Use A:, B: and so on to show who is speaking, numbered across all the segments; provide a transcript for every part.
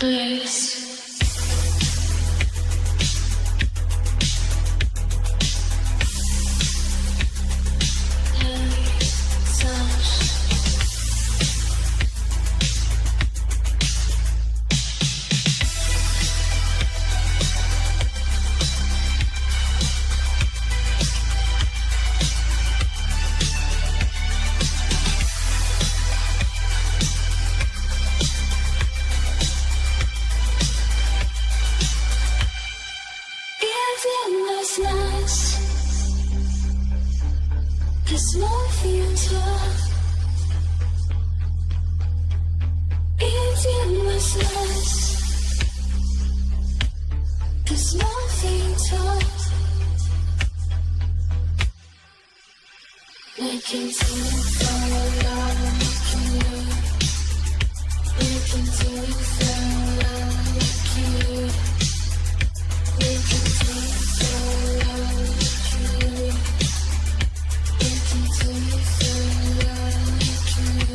A: bliss. This morphine talk, it's endlessness. This morphine talk, making things fall like you, making things fall like you, making things fall like you.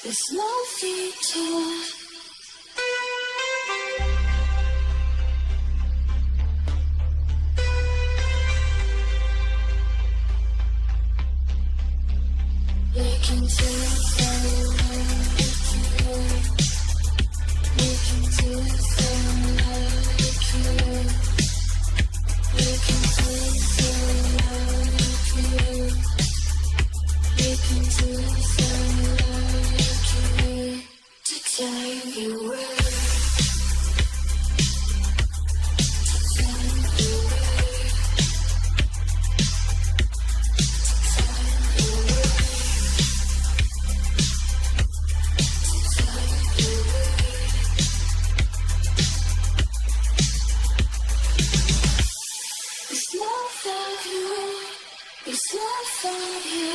A: This morphine talk. Making things fall like you, making things fall like you, making things fall like you, making things fall like you, to take you away. It's not for you.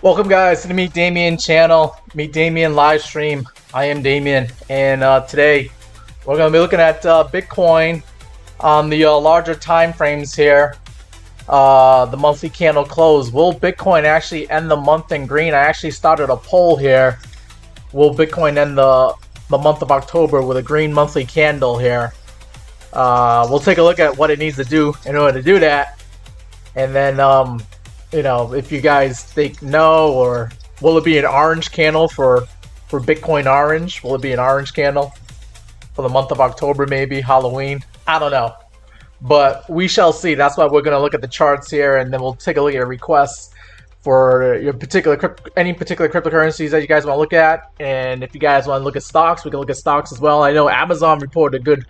B: Welcome guys to the Meet Damien channel, Meet Damien live stream. I am Damien, and today we're going to be looking at Bitcoin on the larger time frames here. The monthly candle close. Will Bitcoin actually end the month in green? I actually started a poll here. Will Bitcoin end the month of October with a green monthly candle here? We'll take a look at what it needs to do in order to do that, and then you know, if you guys think no, or will it be an orange candle for Bitcoin orange? Will it be an orange candle for the month of October, maybe Halloween? I don't know, but we shall see. That's why we're going to look at the charts here, and then we'll take a look at your requests for your any particular cryptocurrencies that you guys want to look at. And if you guys want to look at stocks, we can look at stocks as well. I know Amazon reported a good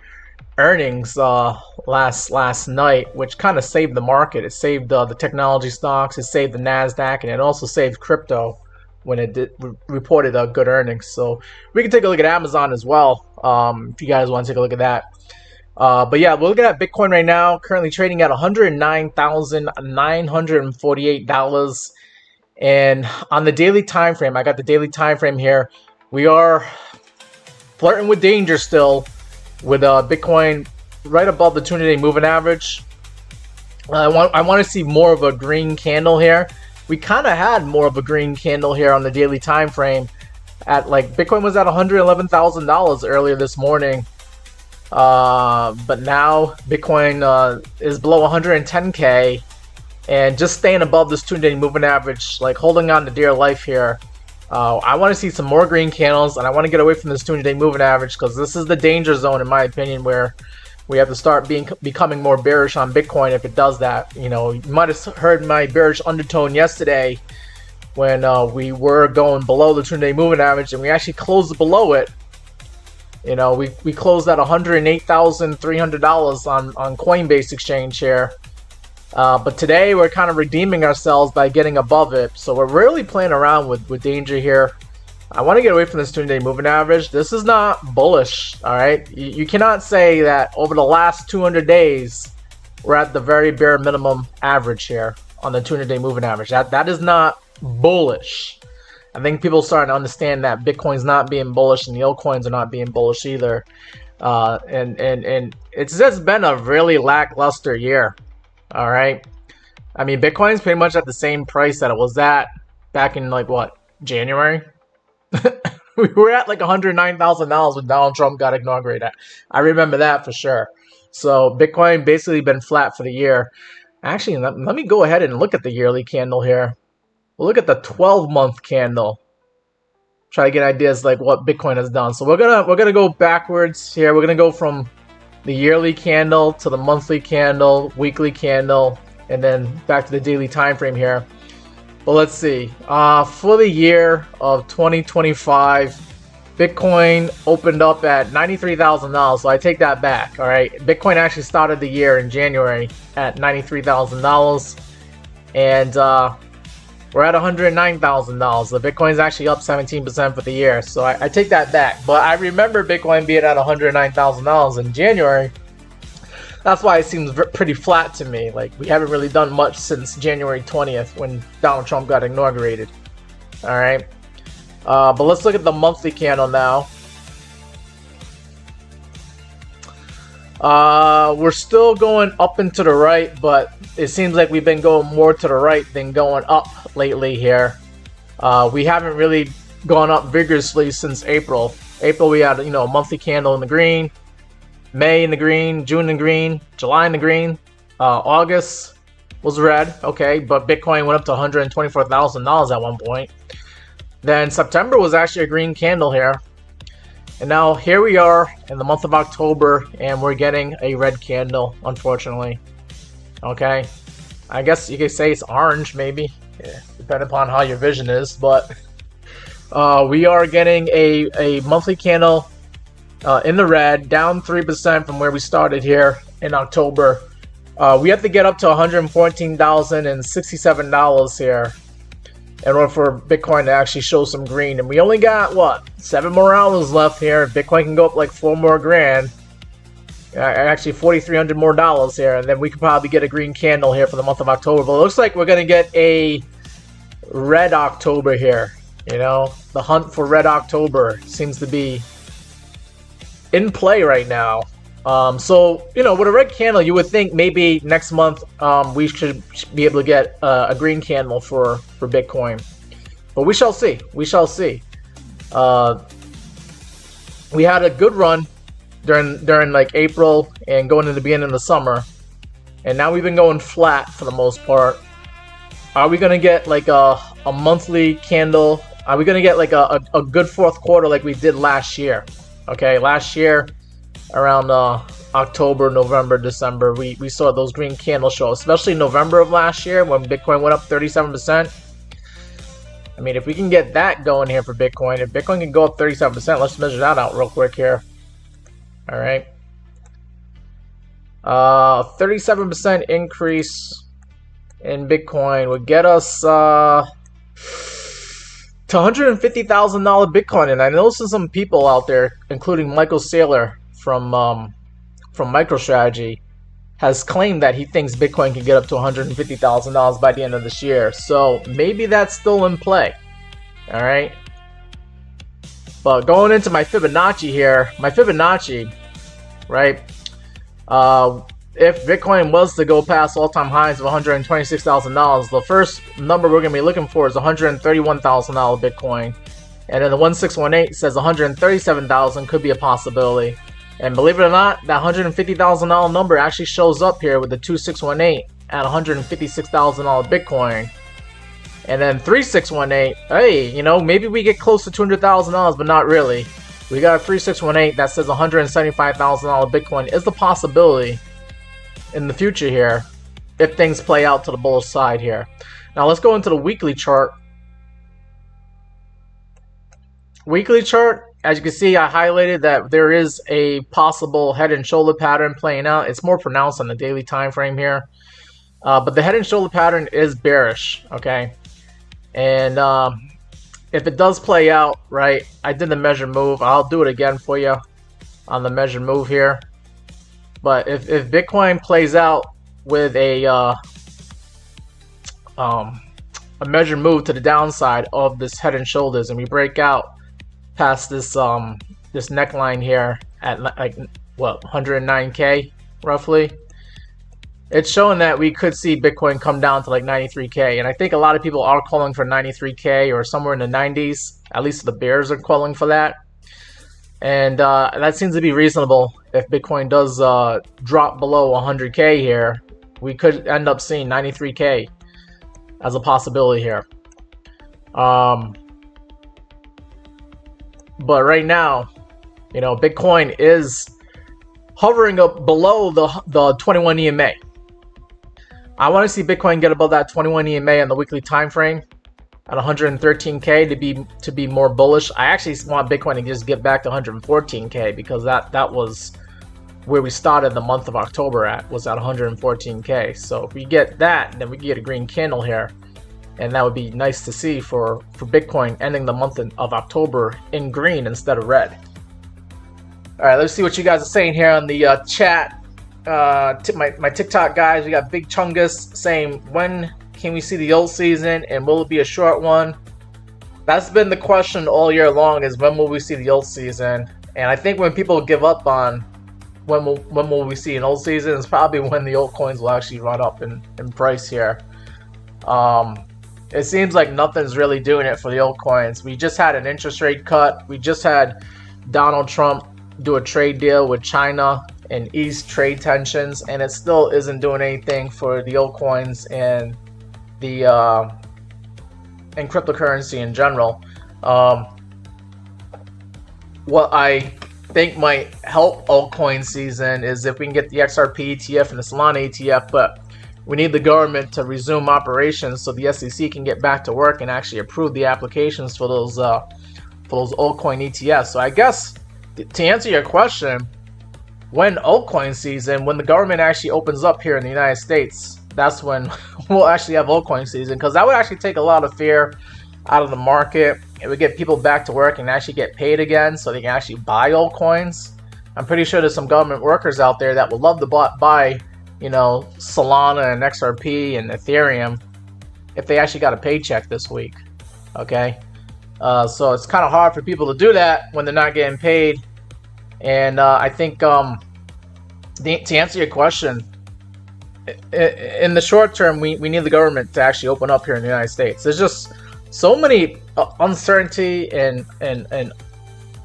B: earnings last night, which kind of saved the market. It saved the technology stocks, it saved the Nasdaq, and it also saved crypto when it reported good earnings. So we can take a look at Amazon as well, if you guys want to take a look at that. But yeah, we're looking at Bitcoin right now, currently trading at $109,948. And on the daily time frame, I got the daily time frame here. We are flirting with danger still, with Bitcoin right above the 200-day moving average. I want to see more of a green candle here. We kind of had more of a green candle here on the daily time frame. At like Bitcoin was at $111,000 earlier this morning, but now Bitcoin is below 110K and just staying above this 200-day moving average, like holding on to dear life here. I want to see some more green candles, and I want to get away from this 200-day moving average, because this is the danger zone, in my opinion, where we have to start becoming more bearish on Bitcoin if it does that. You know, you might have heard my bearish undertone yesterday when we were going below the 200-day moving average, and we actually closed below it. You know, we closed at $108,300 on Coinbase exchange here. But today we're kind of redeeming ourselves by getting above it. So we're really playing around with danger here. I want to get away from this 200-day moving average. This is not bullish, all right? You cannot say that over the last 200 days we're at the very bare minimum average here on the 200-day moving average. That is not bullish. I think people are starting to understand that Bitcoin's not being bullish and the altcoins are not being bullish either. And it's just been a really lackluster year. All right, I mean, Bitcoin's pretty much at the same price that it was at back in, like, what, January? We were at like $109,000 when Donald Trump got inaugurated. I remember that for sure. So Bitcoin basically been flat for the year. Actually, let me go ahead and look at the yearly candle here. We'll look at the 12-month candle. Try to get ideas like what Bitcoin has done. So we're gonna go backwards here. We're gonna go from the yearly candle to the monthly candle, weekly candle, and then back to the daily time frame here. But let's see. For the year of 2025, Bitcoin opened up at $93,000. So I take that back. All right, Bitcoin actually started the year in January at $93,000, and we're at $109,000. The Bitcoin's actually up 17% for the year, so I take that back. But I remember Bitcoin being at $109,000 in January. That's why it seems pretty flat to me. Like, we haven't really done much since January 20th when Donald Trump got inaugurated. All right, but let's look at the monthly candle now. We're still going up and to the right, but it seems like we've been going more to the right than going up lately here. We haven't really gone up vigorously since April. April we had, you know, a monthly candle in the green, May in the green, June in the green, July in the green, August was red, okay, but Bitcoin went up to $124,000 at one point. Then September was actually a green candle here. And now here we are in the month of October, and we're getting a red candle, unfortunately. Okay, I guess you could say it's orange, maybe, yeah, depending upon how your vision is. But we are getting a monthly candle in the red, down 3% from where we started here in October. We have to get up to $114,067 here in order for Bitcoin to actually show some green. And we only got, what, 7 more hours left here. Bitcoin can go up like 4 more grand. Actually, $4,300 more here. And then we could probably get a green candle here for the month of October. But it looks like we're going to get a Red October here. You know, the hunt for Red October seems to be in play right now. So, you know, with a red candle, you would think maybe next month we should be able to get a green candle for Bitcoin. But we shall see. We shall see. We had a good run during like April and going into the beginning of the summer. And now we've been going flat for the most part. Are we going to get like a monthly candle? Are we going to get like a good fourth quarter like we did last year? Okay, last year around October, November, December, we saw those green candles show, especially November of last year when Bitcoin went up 37%. I mean, if we can get that going here for Bitcoin, if Bitcoin can go up 37%, let's measure that out real quick here. All right. 37% increase in Bitcoin would get us to $150,000 Bitcoin. And I know some people out there, including Michael Saylor from MicroStrategy, has claimed that he thinks Bitcoin can get up to $150,000 by the end of this year. So maybe that's still in play. All right. But going into my Fibonacci here, right? If Bitcoin was to go past all-time highs of $126,000, the first number we're going to be looking for is $131,000 Bitcoin. And then the 1618 says $137,000 could be a possibility. And believe it or not, that $150,000 number actually shows up here with the 2618 at $156,000 Bitcoin. And then 3618, hey, you know, maybe we get close to $200,000, but not really. We got a 3618 that says $175,000 Bitcoin is the possibility in the future here if things play out to the bullish side here. Now let's go into the weekly chart. Weekly chart, as you can see, I highlighted that there is a possible head and shoulder pattern playing out. It's more pronounced on the daily time frame here. But the head and shoulder pattern is bearish, okay? And if it does play out, right, I did the measure move. I'll do it again for you on the measure move here. But if Bitcoin plays out with a measure move to the downside of this head and shoulders, and we break out past this this neckline here at like what 109K roughly, it's showing that we could see Bitcoin come down to like 93K. And I think a lot of people are calling for 93K or somewhere in the 90s. At least the bears are calling for that. And that seems to be reasonable. If Bitcoin does drop below 100K here, we could end up seeing 93K as a possibility here. But right now, you know, Bitcoin is hovering up below the 21 EMA. I want to see Bitcoin get above that 21 EMA on the weekly time frame at 113K to be more bullish. I actually want Bitcoin to just get back to 114K because that was where we started the month of October at, was at 114K. So if we get that, then we can get a green candle here, and that would be nice to see for Bitcoin ending the month of October in green instead of red. All right, let's see what you guys are saying here on the chat. My TikTok guys, we got Big Chungus saying, when can we see the old season and will it be a short one? That's been the question all year long, is when will we see the old season? And I think when people give up on when will we see an old season, it's probably when the altcoins will actually run up in price here. It seems like nothing's really doing it for the altcoins. We just had an interest rate cut. We just had Donald Trump do a trade deal with China and ease trade tensions, and it still isn't doing anything for the altcoins and the and cryptocurrency in general. What I think might help altcoin season is if we can get the XRP ETF and the Solana ETF, but we need the government to resume operations so the SEC can get back to work and actually approve the applications for those altcoin ETFs. So I guess to answer your question, when altcoin season, when the government actually opens up here in the United States, that's when we'll actually have altcoin season, because that would actually take a lot of fear out of the market. It would get people back to work and actually get paid again so they can actually buy altcoins. I'm pretty sure there's some government workers out there that would love to buy, you know, Solana and XRP and Ethereum if they actually got a paycheck this week. Okay, so it's kind of hard for people to do that when they're not getting paid. And I think to answer your question, in the short term, we need the government to actually open up here in the United States. There's just so many uncertainty and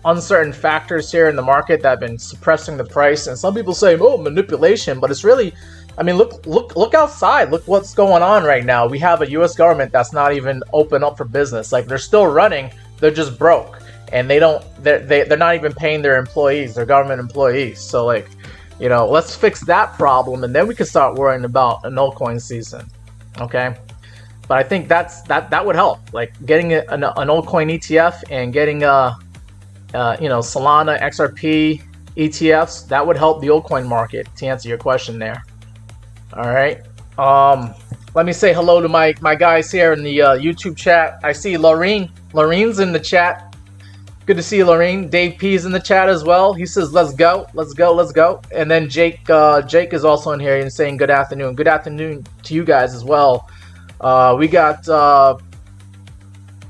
B: uncertain factors here in the market that have been suppressing the price. And some people say, oh, manipulation, but it's really, I mean, look outside. Look what's going on right now. We have a U.S. government that's not even open up for business. Like, they're still running, they're just broke, and they're not even paying their employees, their government employees. So, like, you know, let's fix that problem, and then we can start worrying about an altcoin season. Okay. But I think that would help, like getting an altcoin ETF and getting Solana XRP ETFs. That would help the altcoin market, to answer your question there. All right. Let me say hello to my guys here in the YouTube chat. I see Lorene. Lorene's in the chat. Good to see you, Lorene. Dave P is in the chat as well. He says, "Let's go, let's go, let's go." And then Jake is also in here and saying, "Good afternoon." Good afternoon to you guys as well. We got all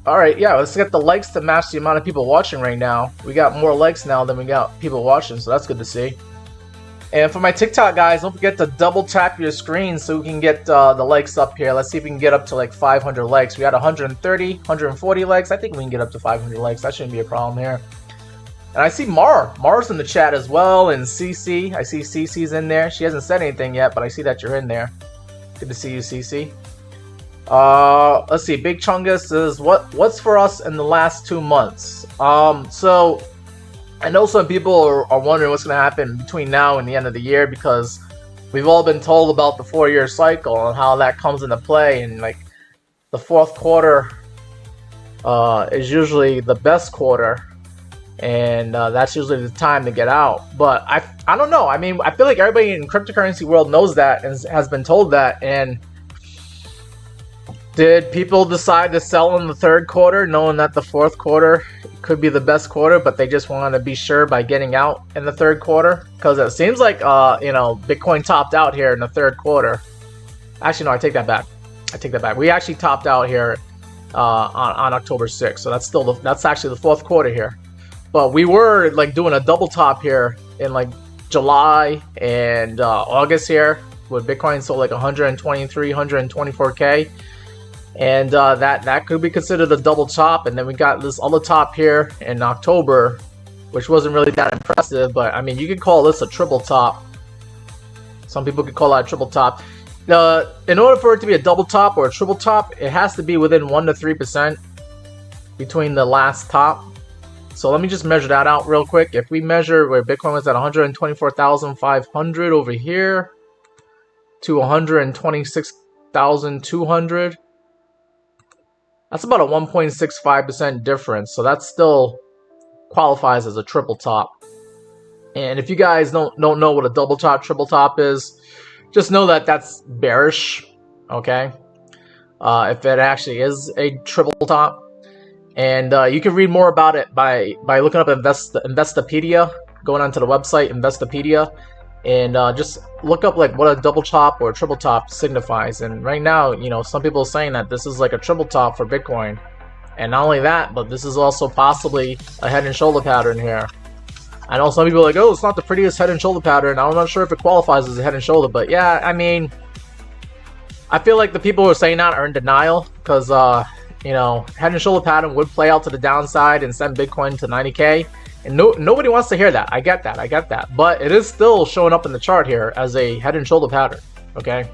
B: right, yeah, let's get the likes to match the amount of people watching right now. We got more likes now than we got people watching, so that's good to see. And for my TikTok guys, don't forget to double tap your screen so we can get the likes up here. Let's see if we can get up to like 500 likes. We got 130, 140 likes. I think we can get up to 500 likes. That shouldn't be a problem here. And I see Mar's in the chat as well, and CC. I see CC's in there. She hasn't said anything yet, but I see that you're in there. Good to see you, CC. Let's see. Big Chungus says, what's for us in the last 2 months? So I know some people are wondering what's going to happen between now and the end of the year, because we've all been told about the 4-year cycle and how that comes into play, and like the fourth quarter is usually the best quarter, and that's usually the time to get out. But I don't know. I mean, I feel like everybody in cryptocurrency world knows that and has been told that. And did people decide to sell in the third quarter knowing that the fourth quarter could be the best quarter, but they just wanted to be sure by getting out in the third quarter? Because it seems like Bitcoin topped out here in the third quarter. Actually, no, I take that back. We actually topped out here on October 6th, so that's actually the fourth quarter here. But we were like doing a double top here in like July and August here, with Bitcoin sold like 123, 124K. And that could be considered a double top. And then we got this other top here in October, which wasn't really that impressive, but I mean, you could call this a triple top. Some people could call that a triple top. In order for it to be a double top or a triple top, it has to be within 1 to 3% between the last top. So let me just measure that out real quick. If we measure where Bitcoin was at 124,500 over here to 126,200, that's about a 1.65% difference. So that still qualifies as a triple top. And if you guys don't know what a double top, triple top is, just know that that's bearish, okay? If it actually is a triple top. And you can read more about it by looking up Investopedia, going onto the website Investopedia, and just look up like what a double top or a triple top signifies. And right now, you know, some people are saying that this is like a triple top for Bitcoin. And not only that, but this is also possibly a head and shoulder pattern here. I know some people are like, oh, it's not the prettiest head and shoulder pattern. I'm not sure if it qualifies as a head and shoulder, but yeah, I mean, I feel like the people who are saying that are in denial, because you know, head and shoulder pattern would play out to the downside and send Bitcoin to 90K. And nobody wants to hear that. I get that. But it is still showing up in the chart here as a head and shoulder pattern, okay?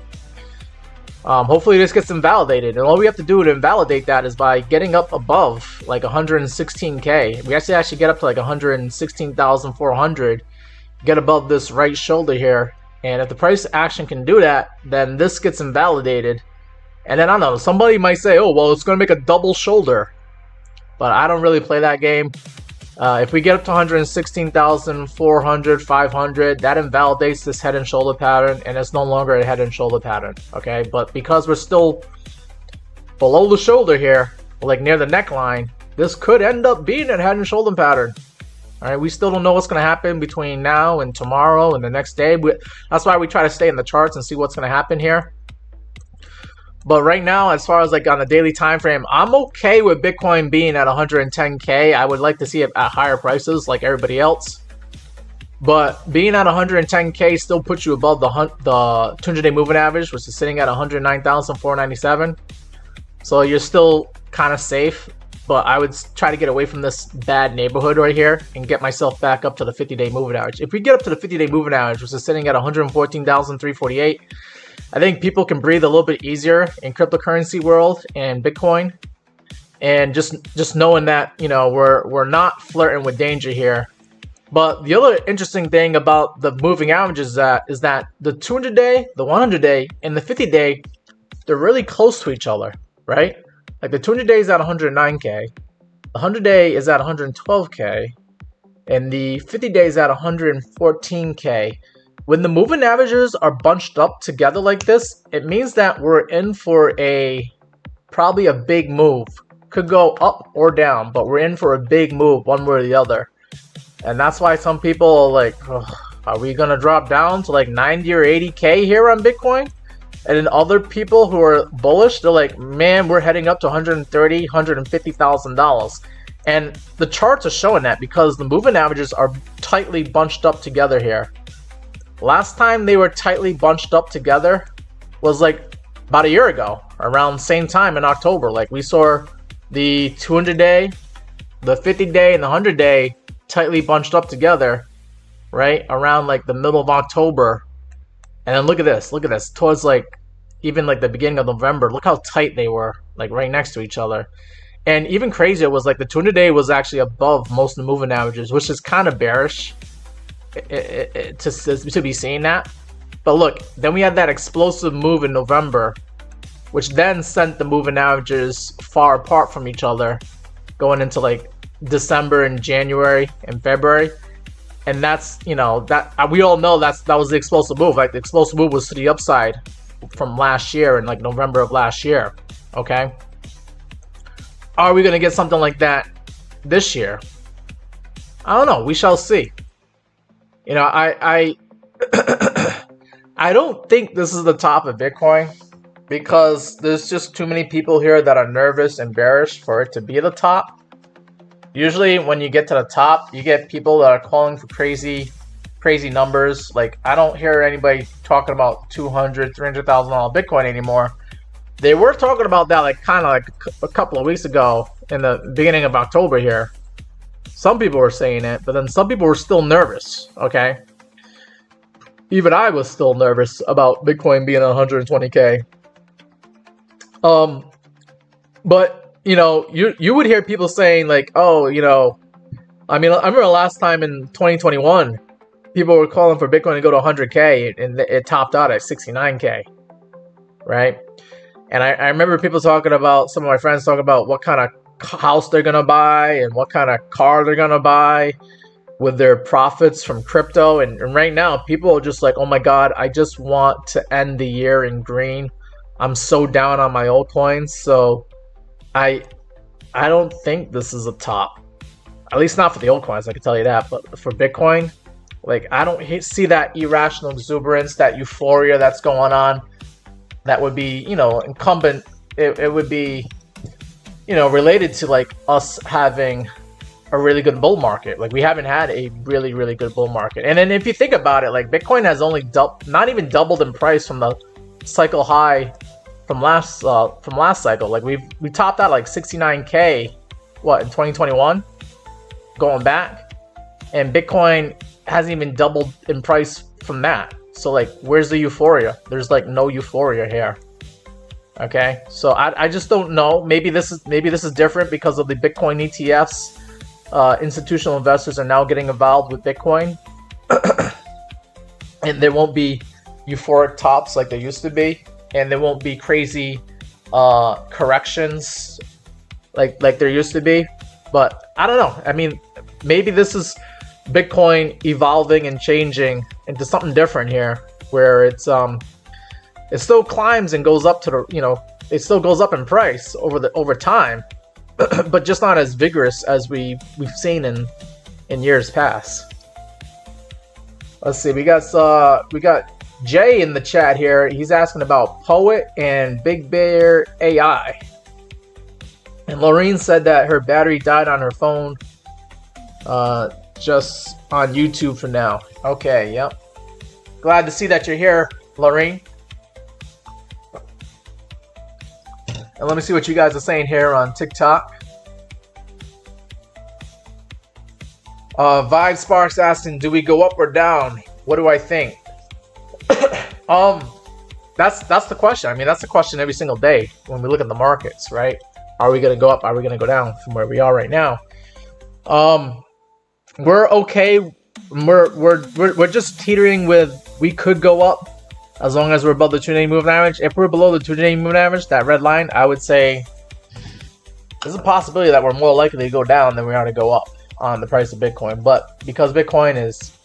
B: Hopefully this gets invalidated. And all we have to do to invalidate that is by getting up above like 116K. We actually get up to like 116,400. Get above this right shoulder here. And if the price action can do that, then this gets invalidated. And then, I don't know, somebody might say, oh, well, it's going to make a double shoulder. But I don't really play that game. If we get up to 116,400, 500, that invalidates this head and shoulder pattern, and it's no longer a head and shoulder pattern, okay? But because we're still below the shoulder here, like near the neckline, this could end up being a head and shoulder pattern. All right, we still don't know what's going to happen between now and tomorrow and the next day. That's why we try to stay in the charts and see what's going to happen here. But right now, as far as like on the daily time frame, I'm okay with Bitcoin being at 110K. I would like to see it at higher prices like everybody else. But being at 110K still puts you above the 200-day moving average, which is sitting at 109,497. So you're still kind of safe. But I would try to get away from this bad neighborhood right here and get myself back up to the 50-day moving average. If we get up to the 50-day moving average, which is sitting at 114,348, I think people can breathe a little bit easier in cryptocurrency world and Bitcoin. And just knowing that, you know, we're not flirting with danger here. But the other interesting thing about the moving averages is that the 200-day, the 100-day, and the 50-day, they're really close to each other, right? Like the 200-day is at 109K, the 100-day is at 112K, and the 50-day is at 114K. When the moving averages are bunched up together like this, it means that we're in for probably a big move. Could go up or down, but we're in for a big move one way or the other. And that's why some people are like, are we going to drop down to like 90 or 80K here on Bitcoin? And then other people who are bullish, they're like, man, we're heading up to $130,000, $150,000. And the charts are showing that because the moving averages are tightly bunched up together here. Last time they were tightly bunched up together was like about a year ago, around the same time in October. Like we saw the 200-day, the 50-day, and the 100-day tightly bunched up together, right? Around like the middle of October. And then look at this, towards like, even like the beginning of November, look how tight they were, like right next to each other. And even crazier was like the 200-day was actually above most of the moving averages, which is kind of bearish to be seeing that. But look, then we had that explosive move in November, which then sent the moving averages far apart from each other, going into like December and January and February. And that's, you know, that we all know that was the explosive move. Like the explosive move was to the upside from last year in like November of last year. Okay. Are we going to get something like that this year? I don't know. We shall see. You know, I don't think this is the top of Bitcoin because there's just too many people here that are nervous and bearish for it to be the top. Usually when you get to the top, you get people that are calling for crazy numbers. Like I don't hear anybody talking about $200,000, $300,000 Bitcoin anymore. They were talking about that like kind of like a couple of weeks ago in the beginning of October here. Some people were saying it, but then some people were still nervous, okay? Even I was still nervous about Bitcoin being 120K. But you know, you would hear people saying like, oh, you know, I mean, I remember last time in 2021, people were calling for Bitcoin to go to 100K, and it topped out at 69K, right? And I remember people talking about, some of my friends talking about what kind of house they're going to buy and what kind of car they're going to buy with their profits from crypto. And right now, people are just like, oh my God, I just want to end the year in green. I'm so down on my altcoins. So I don't think this is a top, at least not for the altcoins, I can tell you that. But for Bitcoin, like I don't see that irrational exuberance, that euphoria that's going on. That would be, you know, incumbent. It would be, you know, related to like us having a really good bull market. Like we haven't had a really, really good bull market. And then if you think about it, like Bitcoin has only not even doubled in price from the cycle high from last cycle. Like we topped out like 69K, what, in 2021, going back, and Bitcoin hasn't even doubled in price from that. So like, where's the euphoria? There's like no euphoria here. Okay, so I just don't know. Maybe this is different because of the Bitcoin ETFs. Institutional investors are now getting involved with Bitcoin, and there won't be euphoric tops like there used to be, and there won't be crazy corrections like there used to be. But I don't know. I mean, maybe this is Bitcoin evolving and changing into something different here, where it still climbs and goes up to the, you know, it still goes up in price over time, but just not as vigorous as we've seen in years past. Let's see, we got Jay in the chat here, he's asking about Poet and Big Bear AI. And Lorene said that her battery died on her phone, just on YouTube for now. Okay, yep. Glad to see that you're here, Lorene. And let me see what you guys are saying here on TikTok. Vibe Sparks asking, do we go up or down? What do I think? That's the question. I mean, that's the question every single day when we look at the markets, right? Are we gonna go up? Are we gonna go down from where we are right now? We're okay. We're just teetering with we could go up as long as we're above the 2-day moving average. If we're below the 2-day moving average, that red line, I would say there's a possibility that we're more likely to go down than we are to go up on the price of Bitcoin. But because Bitcoin is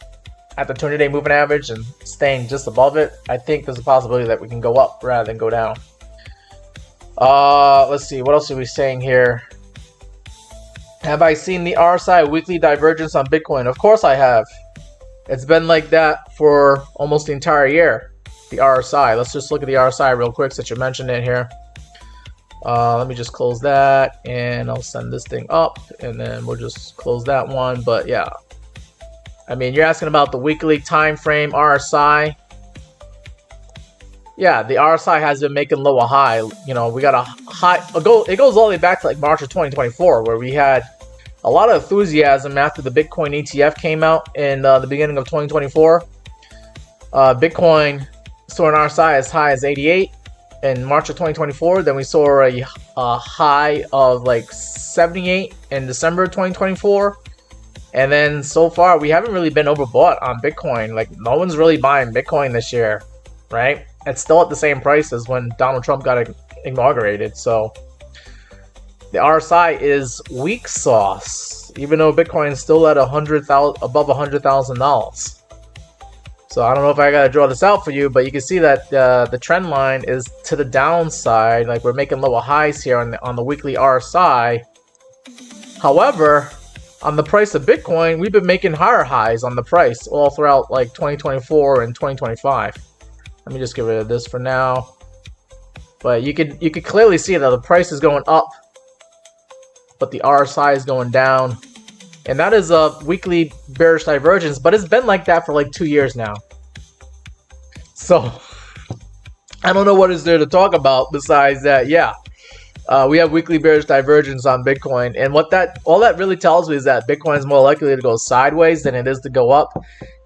B: at the 200-day moving average and staying just above it, I think there's a possibility that we can go up rather than go down. Let's see, what else are we saying here? Have I seen the RSI weekly divergence on Bitcoin? Of course I have. It's been like that for almost the entire year. The RSI. Let's just look at the RSI real quick since you mentioned it here. Let me just close that and I'll send this thing up and then we'll just close that one. But yeah, I mean, you're asking about the weekly time frame RSI. Yeah, the RSI has been making lower high. You know, we got a high. It goes all the way back to like March of 2024, where we had a lot of enthusiasm after the Bitcoin ETF came out in the beginning of 2024. Bitcoin saw an RSI as high as 88 in March of 2024. Then we saw a high of like 78 in December of 2024. And then so far, we haven't really been overbought on Bitcoin. Like, no one's really buying Bitcoin this year, right? It's still at the same price as when Donald Trump got inaugurated. So the RSI is weak sauce, even though Bitcoin is still at above $100,000. So I don't know if I gotta draw this out for you, but you can see that the trend line is to the downside. Like, we're making lower highs here on the weekly RSI. However, on the price of Bitcoin, we've been making higher highs on the price all throughout like 2024 and 2025. Let me just get rid of this for now. But you could clearly see that the price is going up, but the RSI is going down. And that is a weekly bearish divergence, but it's been like that for like 2 years now. So I don't know what is there to talk about besides that. Yeah, we have weekly bearish divergence on Bitcoin, and all that really tells me is that Bitcoin is more likely to go sideways than it is to go up,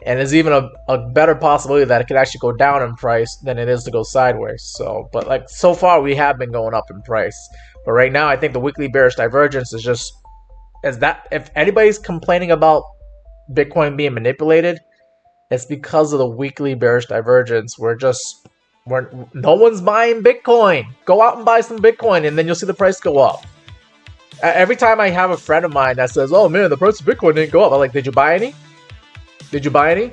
B: and there's even a better possibility that it could actually go down in price than it is to go sideways. So, but like so far we have been going up in price, but right now I think the weekly bearish divergence is just that. If anybody's complaining about Bitcoin being manipulated, it's because of the weekly bearish divergence. No one's buying Bitcoin. Go out and buy some Bitcoin, and then you'll see the price go up. Every time I have a friend of mine that says, "Oh man, the price of Bitcoin didn't go up," I'm like, "Did you buy any? Did you buy any?"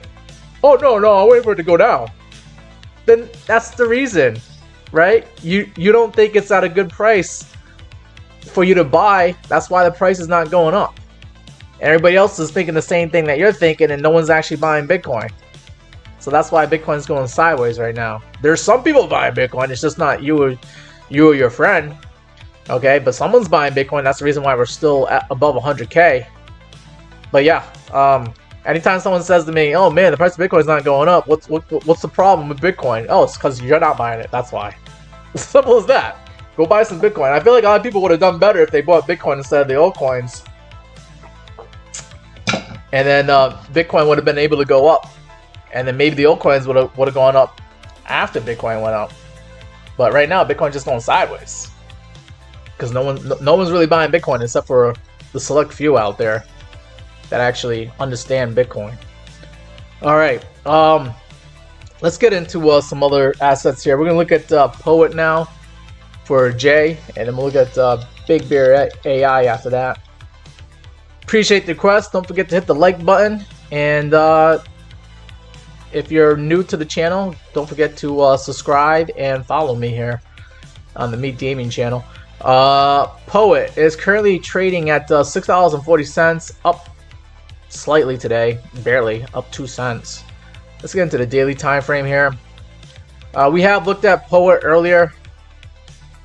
B: "Oh no, I'll wait for it to go down." Then that's the reason, right? You don't think it's at a good price for you to buy. That's why the price is not going up. Everybody else is thinking the same thing that you're thinking, and no one's actually buying Bitcoin. So that's why Bitcoin's going sideways right now. There's some people buying Bitcoin. It's just not you or your friend. Okay, but someone's buying Bitcoin. That's the reason why we're still above 100K. But yeah, anytime someone says to me, "Oh man, the price of Bitcoin is not going up. What's the problem with Bitcoin?" "Oh, it's because you're not buying it. That's why." Simple as that. Go buy some Bitcoin. I feel like a lot of people would have done better if they bought Bitcoin instead of the altcoins. And then Bitcoin would have been able to go up. And then maybe the altcoins would have gone up after Bitcoin went up. But right now, Bitcoin's just going sideways. Because no one's really buying Bitcoin except for the select few out there that actually understand Bitcoin. Alright, let's get into some other assets here. We're going to look at Poet now for Jay, and then we'll look at Big Bear AI after that. Appreciate the request. Don't forget to hit the like button, and if you're new to the channel, don't forget to subscribe and follow me here on the Meat Gaming channel. Poet is currently trading at $6.40, up slightly today, barely, up 2 cents. Let's get into the daily time frame here. We have looked at Poet earlier,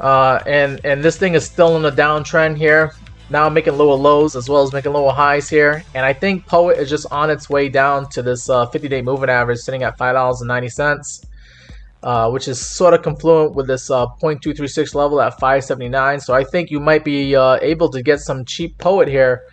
B: and this thing is still in a downtrend here. Now making lower lows as well as making lower highs here, and I think Poet is just on its way down to this 50-day moving average sitting at $5.90, which is sort of confluent with this 0.236 level at 579. So I think you might be able to get some cheap Poet here,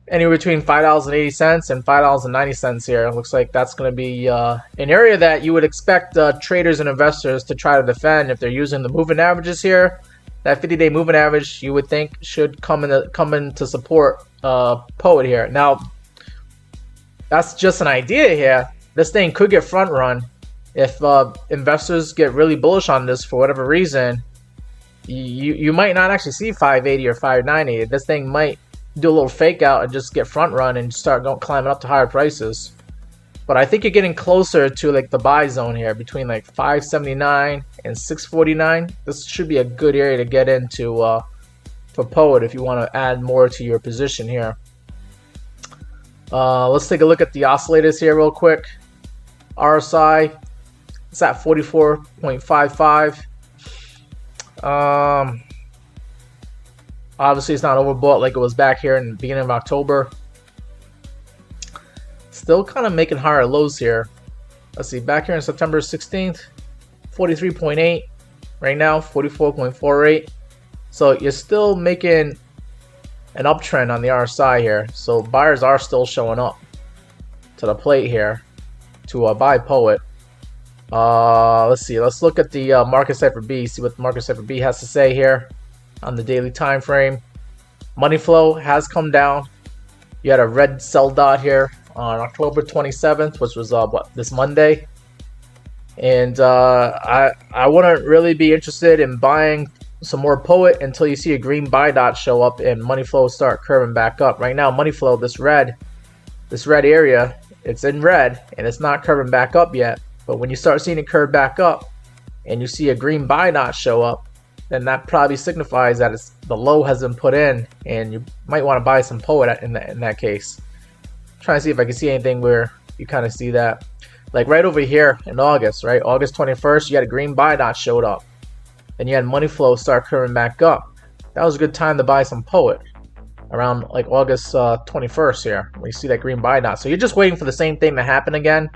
B: anywhere between $5.80 and $5.90 here. It looks like that's going to be an area that you would expect traders and investors to try to defend if they're using the moving averages here. That 50-day moving average, you would think, should come in to support Poet here. Now, that's just an idea here. This thing could get front run if investors get really bullish on this for whatever reason. You might not actually see 580 or 590. This thing might do a little fake out and just get front run and start climbing up to higher prices. But I think you're getting closer to like the buy zone here between like 579 and 649. This should be a good area to get into for Poet if you want to add more to your position here. Let's take a look at the oscillators here real quick. RSI, it's at 44.55. Obviously it's not overbought like it was back here in the beginning of October. Still kind of making higher lows here. Let's see, back here on September 16th, 43.8. Right now, 44.48. So you're still making an uptrend on the RSI here. So buyers are still showing up to the plate here to buy Poet. Let's see. Let's look at the Market Cipher B. See what the Market Cipher B has to say here on the daily time frame. Money flow has come down. You had a red sell dot here on October 27th, which was this Monday. And I wouldn't really be interested in buying some more Poet until you see a green buy dot show up and money flow start curving back up. Right now, money flow, this red area, it's in red and it's not curving back up yet. But when you start seeing it curve back up and you see a green buy dot show up, then that probably signifies that the low has been put in and you might want to buy some Poet in that case. Trying to see if I can see anything where you kind of see that. Like right over here in August, right? August 21st, you had a green buy dot showed up. Then you had money flow start curving back up. That was a good time to buy some Poet around like August 21st here, when you see that green buy dot. So you're just waiting for the same thing to happen again.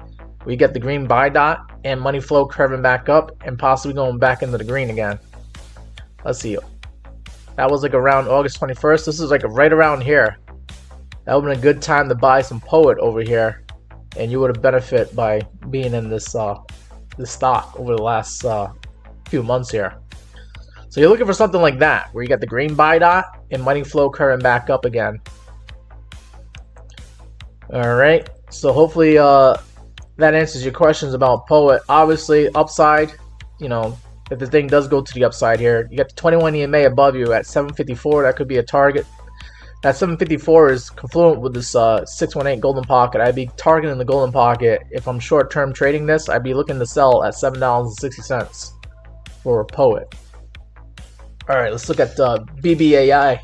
B: We get the green buy dot and money flow curving back up and possibly going back into the green again. Let's see. That was like around August 21st. This is like right around here. That would have been a good time to buy some Poet over here, and you would have benefited by being in this this stock over the last few months here. So you're looking for something like that, where you got the green buy dot and money flow curving back up again. All right. So hopefully that answers your questions about Poet. Obviously, upside, you know, if the thing does go to the upside here, you got the 21 EMA above you at 754. That could be a target. That 754 is confluent with this 618 golden pocket. I'd be targeting the golden pocket. If I'm short-term trading this, I'd be looking to sell at $7.60 for Poet. All right, let's look at BBAI.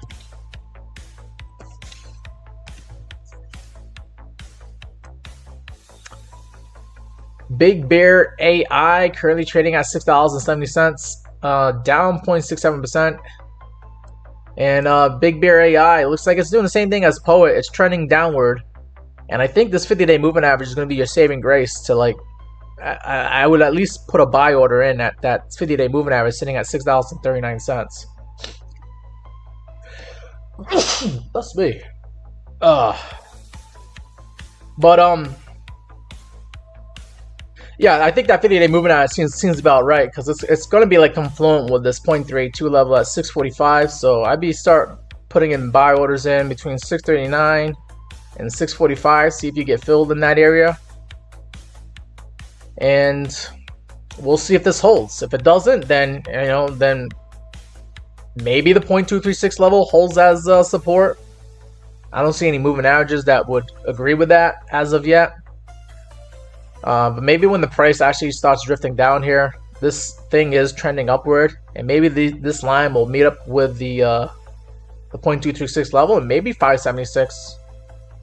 B: Big Bear AI currently trading at $6.70, down 0.67%. And Big Bear AI looks like it's doing the same thing as Poet. It's trending downward, and I think this 50-day moving average is going to be your saving grace to like. I would at least put a buy order in at that 50-day moving average sitting at $6.39. That's me. Yeah, I think that 50-day moving average seems about right, because it's going to be like confluent with this 0.32 level at 645. So I'd be start putting in buy orders in between 639 and 645. See if you get filled in that area, and we'll see if this holds. If it doesn't, then then maybe the 0.236 level holds as support. I don't see any moving averages that would agree with that as of yet. But maybe when the price actually starts drifting down here, this thing is trending upward, and maybe this line will meet up with the 0.236 level, and maybe 576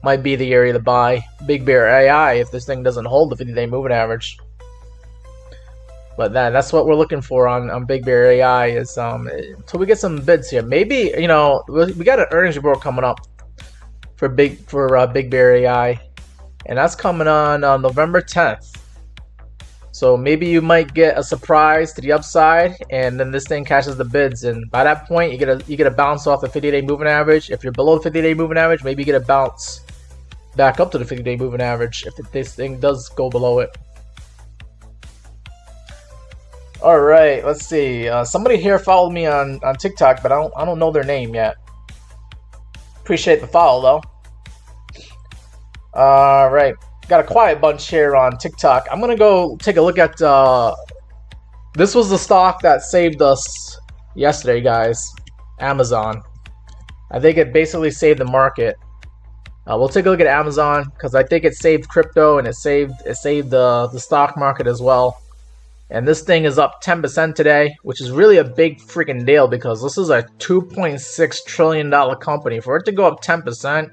B: might be the area to buy Big Bear AI if this thing doesn't hold the 50-day moving average. But that's what we're looking for on Big Bear AI is until we get some bids here. Maybe, you know, we got an earnings report coming up for Big Bear AI, and that's coming on November 10th. So maybe you might get a surprise to the upside, and then this thing catches the bids, and by that point you get a bounce off the 50-day moving average. If you're below the 50-day moving average, maybe you get a bounce back up to the 50-day moving average if this thing does go below it. All right, let's see. Somebody here followed me on TikTok, but I don't know their name yet. Appreciate the follow though. All right, got a quiet bunch here on TikTok. I'm gonna go take a look at. This was the stock that saved us yesterday, guys. Amazon. I think it basically saved the market. We'll take a look at Amazon because I think it saved crypto and it saved the stock market as well. And this thing is up 10% today, which is really a big freaking deal because this is a $2.6 trillion company. For it to go up 10%,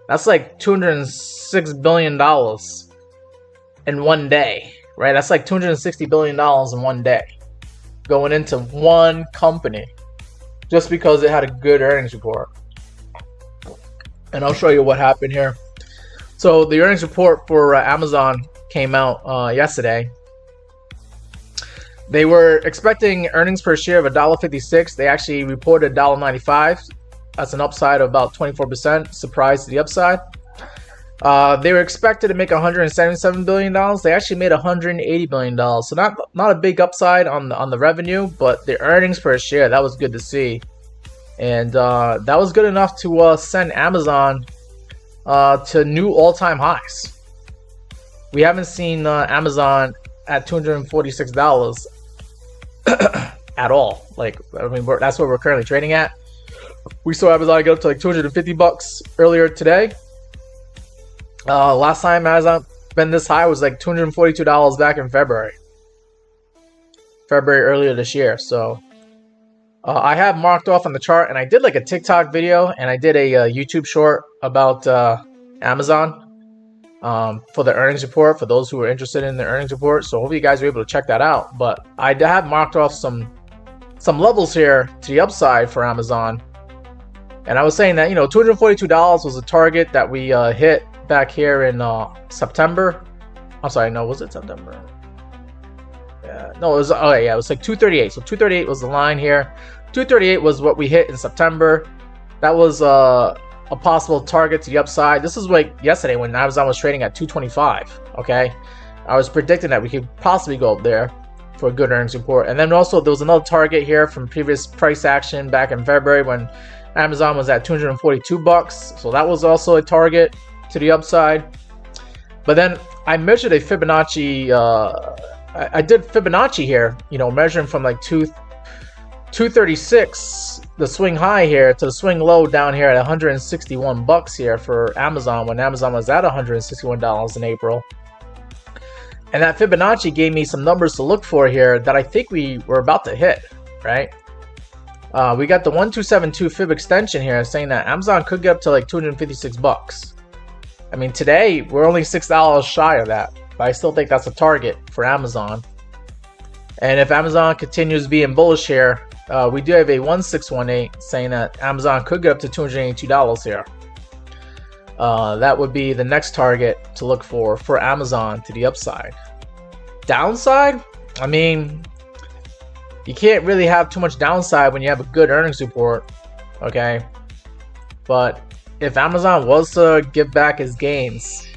B: that's like $206 billion in one day, right? That's like $260 billion in one day going into one company just because it had a good earnings report. And I'll show you what happened here. So the earnings report for Amazon came out yesterday. They were expecting earnings per share of $1.56. They actually reported $1.95. That's an upside of about 24%. Surprise to the upside. They were expected to make $177 billion. They actually made $180 billion. So not a big upside on the revenue, but the earnings per share, that was good to see. And that was good enough to send Amazon to new all-time highs. We haven't seen Amazon at $246 at all. Like, I mean, that's what we're currently trading at. We saw Amazon get up to like $250 earlier today. Last time Amazon been this high was like $242 back in February earlier this year. So I have marked off on the chart, and I did like a TikTok video and I did a YouTube short about Amazon for the earnings report, for those who are interested in the earnings report. So hopefully you guys are able to check that out. But I have marked off some levels here to the upside for Amazon. And I was saying that, you know, $242 was a target that we hit back here in September. I'm sorry, no, was it September? Yeah, no, it was, oh yeah, it was like 238. So 238 was the line here. 238 was what we hit in September. That was a possible target to the upside. This is like yesterday when Amazon was trading at 225. Okay, I was predicting that we could possibly go up there for a good earnings report. And then also there was another target here from previous price action back in February when Amazon was at $242. So that was also a target to the upside. But then I measured a Fibonacci. I did Fibonacci here, you know, measuring from like 236, the swing high here, to the swing low down here at $161 here for Amazon when Amazon was at $161 in April. And that Fibonacci gave me some numbers to look for here that I think we were about to hit, right? We got the 1272 Fib extension here saying that Amazon could get up to like $256. I mean, today we're only $6 shy of that, but I still think that's a target for Amazon. And if Amazon continues being bullish here, we do have a 1618 saying that Amazon could get up to $282 here. That would be the next target to look for Amazon to the upside. Downside? I mean, you can't really have too much downside when you have a good earnings report, okay? But if Amazon was to give back his gains,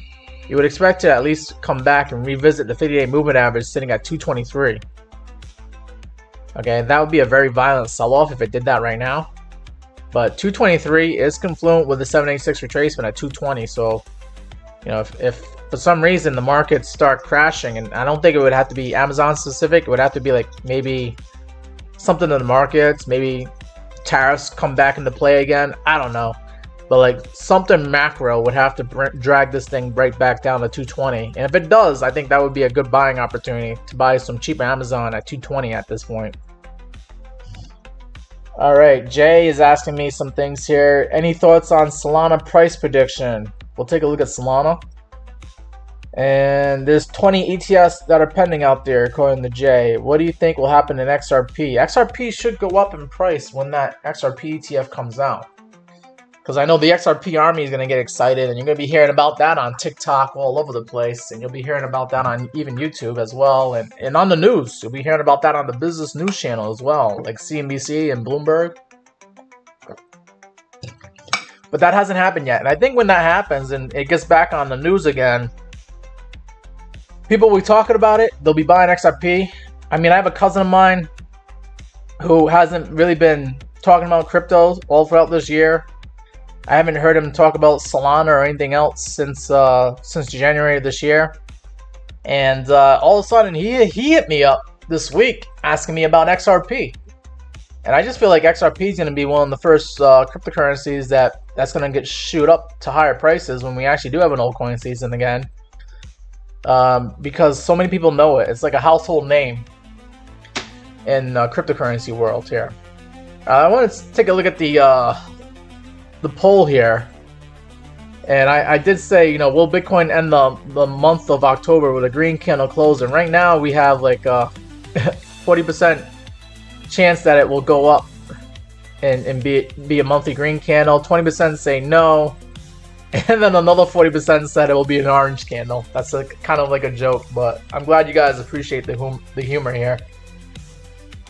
B: you would expect to at least come back and revisit the 50-day moving average sitting at 223. Okay, that would be a very violent sell-off if it did that right now. But 223 is confluent with the 786 retracement at 220. So, you know, if for some reason the markets start crashing, and I don't think it would have to be Amazon specific, it would have to be like maybe something in the markets, maybe tariffs come back into play again. I don't know. But like something macro would have to drag this thing right back down to 220. And if it does, I think that would be a good buying opportunity to buy some cheap Amazon at 220 at this point. All right, Jay is asking me some things here. Any thoughts on Solana price prediction? We'll take a look at Solana. And there's 20 ETFs that are pending out there, according to Jay. What do you think will happen in XRP? XRP should go up in price when that XRP ETF comes out. Because I know the XRP army is going to get excited, and you're going to be hearing about that on TikTok all over the place, and you'll be hearing about that on even YouTube as well, and on the news. You'll be hearing about that on the business news channel as well, like CNBC and Bloomberg. But that hasn't happened yet, and I think when that happens and it gets back on the news again, people will be talking about it. They'll be buying XRP. I mean, I have a cousin of mine who hasn't really been talking about crypto all throughout this year. I haven't heard him talk about Solana or anything else since January of this year. And all of a sudden, he hit me up this week asking me about XRP. And I just feel like XRP is going to be one of the first cryptocurrencies that's going to get shoot up to higher prices when we actually do have an altcoin season again. Because so many people know it. It's like a household name in cryptocurrency world here. I want to take a look at the poll here, and I did say, you know, will Bitcoin end the month of October with a green candle close? And right now we have like a 40% chance that it will go up and be a monthly green candle. 20% say no, and then another 40% said it will be an orange candle. That's kind of like a joke, but I'm glad you guys appreciate the humor here.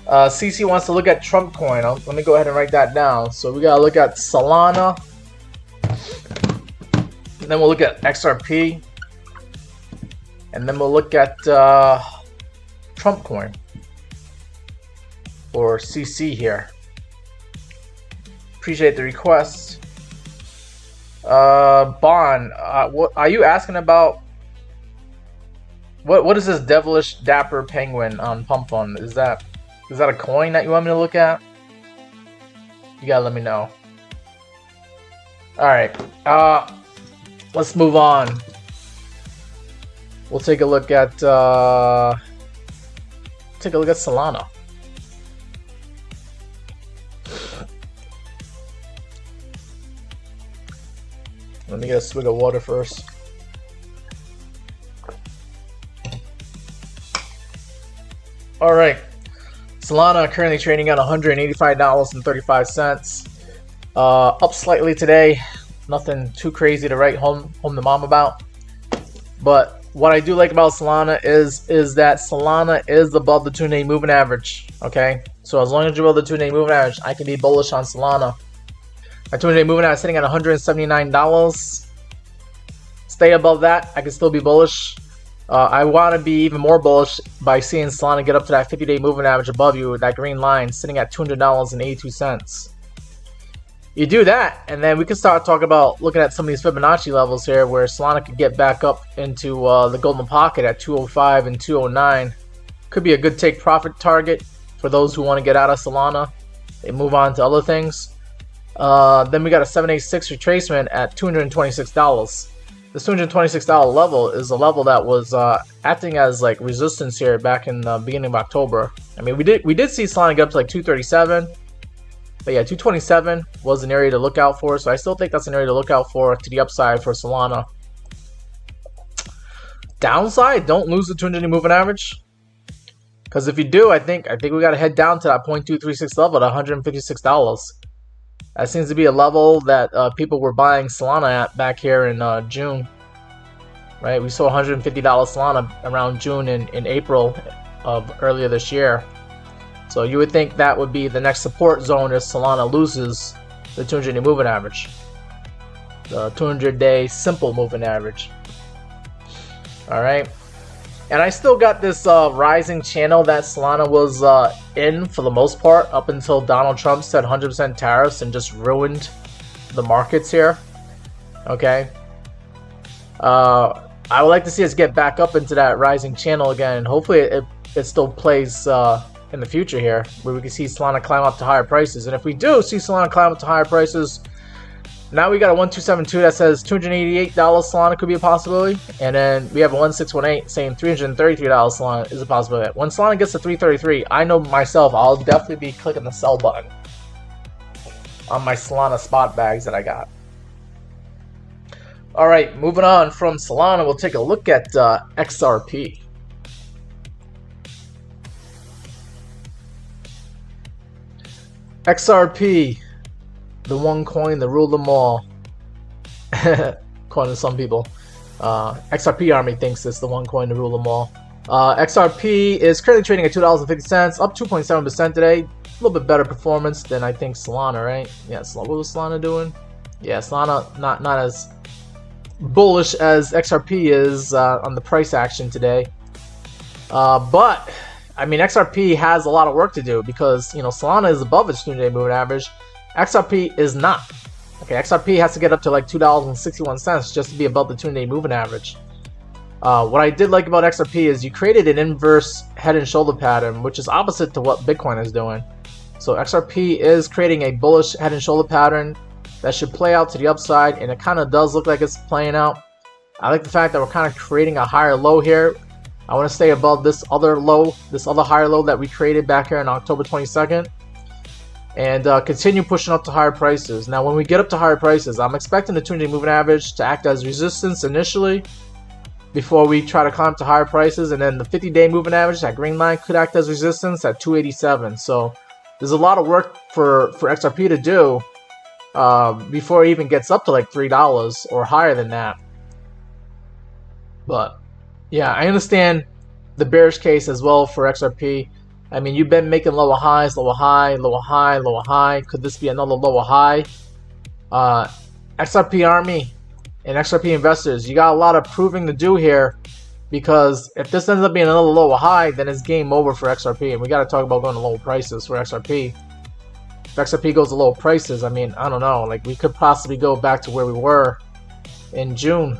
B: CC wants to look at Trump coin. Let me go ahead and write that down. So we gotta look at Solana, and then we'll look at XRP, and then we'll look at Trump coin, or CC here. Appreciate the request. Bond, what are you asking about? What is this devilish dapper penguin on Pump Fund? Is that a coin that you want me to look at? You gotta let me know. Alright, let's move on. We'll take a look at Solana. Let me get a swig of water first. Alright. Solana currently trading at $185.35. Up slightly today. Nothing too crazy to write home to mom about. But what I do like about Solana is that Solana is above the 2-day moving average. Okay? So as long as you're above the 2-day moving average, I can be bullish on Solana. My 2-day moving average is sitting at $179. Stay above that, I can still be bullish. I want to be even more bullish by seeing Solana get up to that 50-day moving average above you with that green line sitting at $200.82. You do that, and then we can start talking about looking at some of these Fibonacci levels here where Solana could get back up into the golden pocket at 205 and 209. Could be a good take profit target for those who want to get out of Solana and move on to other things. Then we got a 786 retracement at $226. This $226 level is a level that was acting as like resistance here back in the beginning of October. I mean, we did see Solana get up to like 237, but yeah, 227 was an area to look out for. So I still think that's an area to look out for to the upside for Solana. Downside, don't lose the 200-day moving average, because if you do, I think we got to head down to that 0.236 level at $156. That seems to be a level that people were buying Solana at back here in June. Right, we saw $150 Solana around June and April of earlier this year. So you would think that would be the next support zone if Solana loses the 200-day moving average. The 200-day simple moving average. Alright. And I still got this rising channel that Solana was in for the most part up until Donald Trump said 100% tariffs and just ruined the markets here. Okay. I would like to see us get back up into that rising channel again. And hopefully it still plays in the future here, where we can see Solana climb up to higher prices. And if we do see Solana climb up to higher prices, now we got a 1272 that says $288 Solana could be a possibility, and then we have a 1618 saying $333 Solana is a possibility. When Solana gets to 333, I know myself, I'll definitely be clicking the sell button on my Solana spot bags that I got. All right, moving on from Solana, we'll take a look at XRP. XRP, the one coin that ruled them all, according to some people. XRP Army thinks it's the one coin to rule them all. XRP is currently trading at $2.50, up 2.7% today. A little bit better performance than I think Solana, right? Yeah, what was Solana doing? Yeah, Solana not as bullish as XRP is on the price action today. But I mean, XRP has a lot of work to do because, you know, Solana is above its 2-day moving average. XRP is not. Okay, XRP has to get up to like $2.61 just to be above the 2-day moving average. What I did like about XRP is you created an inverse head and shoulder pattern, which is opposite to what Bitcoin is doing. So XRP is creating a bullish head and shoulder pattern that should play out to the upside, and it kind of does look like it's playing out. I like the fact that we're kind of creating a higher low here. I want to stay above this other low, this other higher low that we created back here on October 22nd, and continue pushing up to higher prices. Now, when we get up to higher prices, I'm expecting the 2-day moving average to act as resistance initially before we try to climb to higher prices, and then the 50-day moving average, that green line, could act as resistance at 287. So there's a lot of work for XRP to do before it even gets up to like $3 or higher than that. But yeah, I understand the bearish case as well for XRP. I mean, you've been making lower highs, lower high, lower high, lower high. Could this be another lower high? XRP Army and XRP investors, you got a lot of proving to do here, because if this ends up being another lower high, then it's game over for XRP, and we got to talk about going to lower prices for XRP. If XRP goes to lower prices, I mean, I don't know, like we could possibly go back to where we were in June,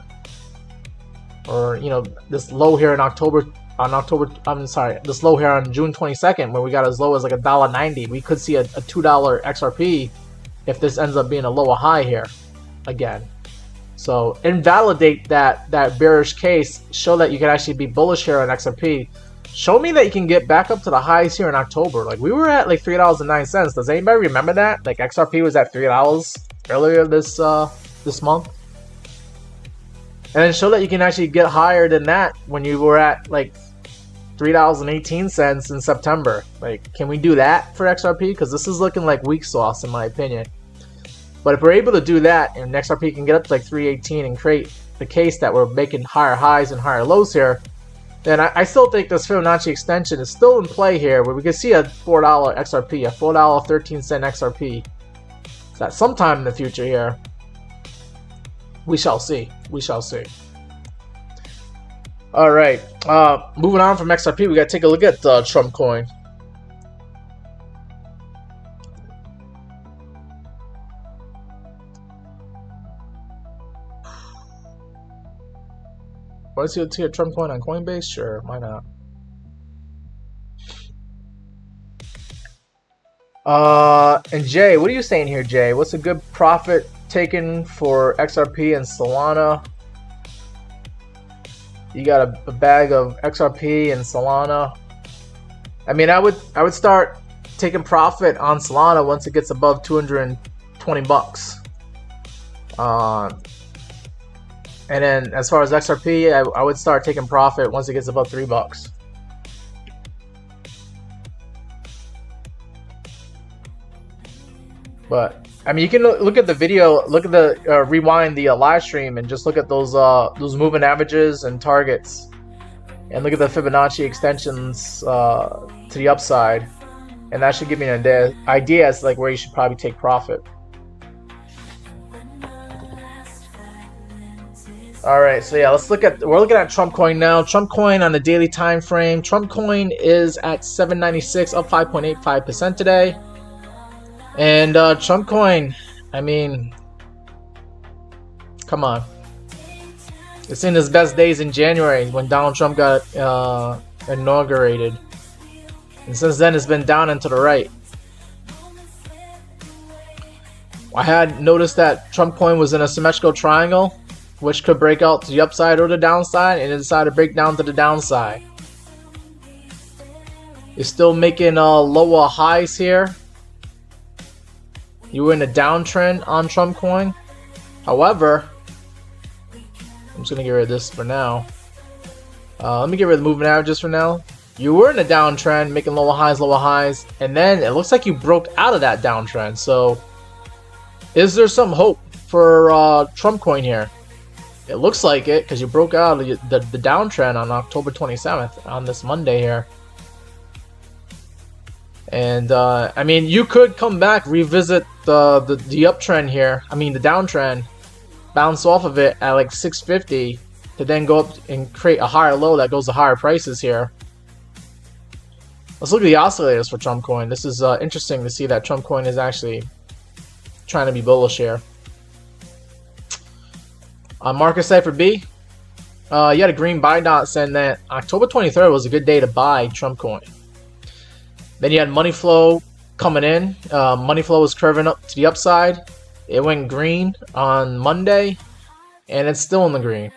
B: or you know, this low here in this low here on June 22nd, where we got as low as like $1.90. We could see a $2 XRP if this ends up being a lower high here again. So invalidate that bearish case. Show that you can actually be bullish here on XRP. Show me that you can get back up to the highs here in October. Like we were at like $3.09. Does anybody remember that? Like XRP was at $3 earlier this month. And then show that you can actually get higher than that when you were at like $3.18 in September. Like, can we do that for XRP? Because this is looking like weak sauce in my opinion. But if we're able to do that and XRP can get up to like 318 and create the case that we're making higher highs and higher lows here, then I still think this Fibonacci extension is still in play here, where we can see a $4 XRP, a $4.13 XRP. So that sometime in the future here, we shall see. We shall see. All right, moving on from XRP, we got to take a look at Trump Coin. Want to see a Trump Coin on Coinbase? Sure, why not? And Jay, what are you saying here, Jay? What's a good profit taken for XRP and Solana? You got a bag of XRP and Solana. I mean, I would start taking profit on Solana once it gets above 220 bucks. And then as far as XRP, I would start taking profit once it gets above $3. But I mean, you can look at the video, look at the rewind the live stream, and just look at those moving averages and targets, and look at the Fibonacci extensions to the upside, and that should give you an idea as to like where you should probably take profit. All right, so yeah, we're looking at Trump Coin now. Trump Coin on the daily time frame. Trump Coin is at 796, up 5.85% today. And Trump Coin, I mean, come on. It's in his best days in January when Donald Trump got inaugurated. And since then, it's been down and to the right. I had noticed that Trump Coin was in a symmetrical triangle, which could break out to the upside or the downside, and it decided to break down to the downside. It's still making lower highs here. You were in a downtrend on Trump Coin. However, just gonna get rid of this for now. Let me get rid of the moving averages for now. You were in a downtrend, making lower highs, and then it looks like you broke out of that downtrend. So, is there some hope for Trump coin here? It looks like it, because you broke out of the downtrend on October 27th, on this Monday here. And, I mean, you could come back, revisit the uptrend here. I mean, the downtrend, bounce off of it at like 650, to then go up and create a higher low that goes to higher prices here. Let's look at the oscillators for Trump coin. This is interesting to see that Trump coin is actually trying to be bullish here. On Market Cipher B, you had a green buy dot saying that October 23rd was a good day to buy Trump coin. Then you had money flow coming in. Money flow was curving up to the upside. It went green on Monday, and it's still in the green.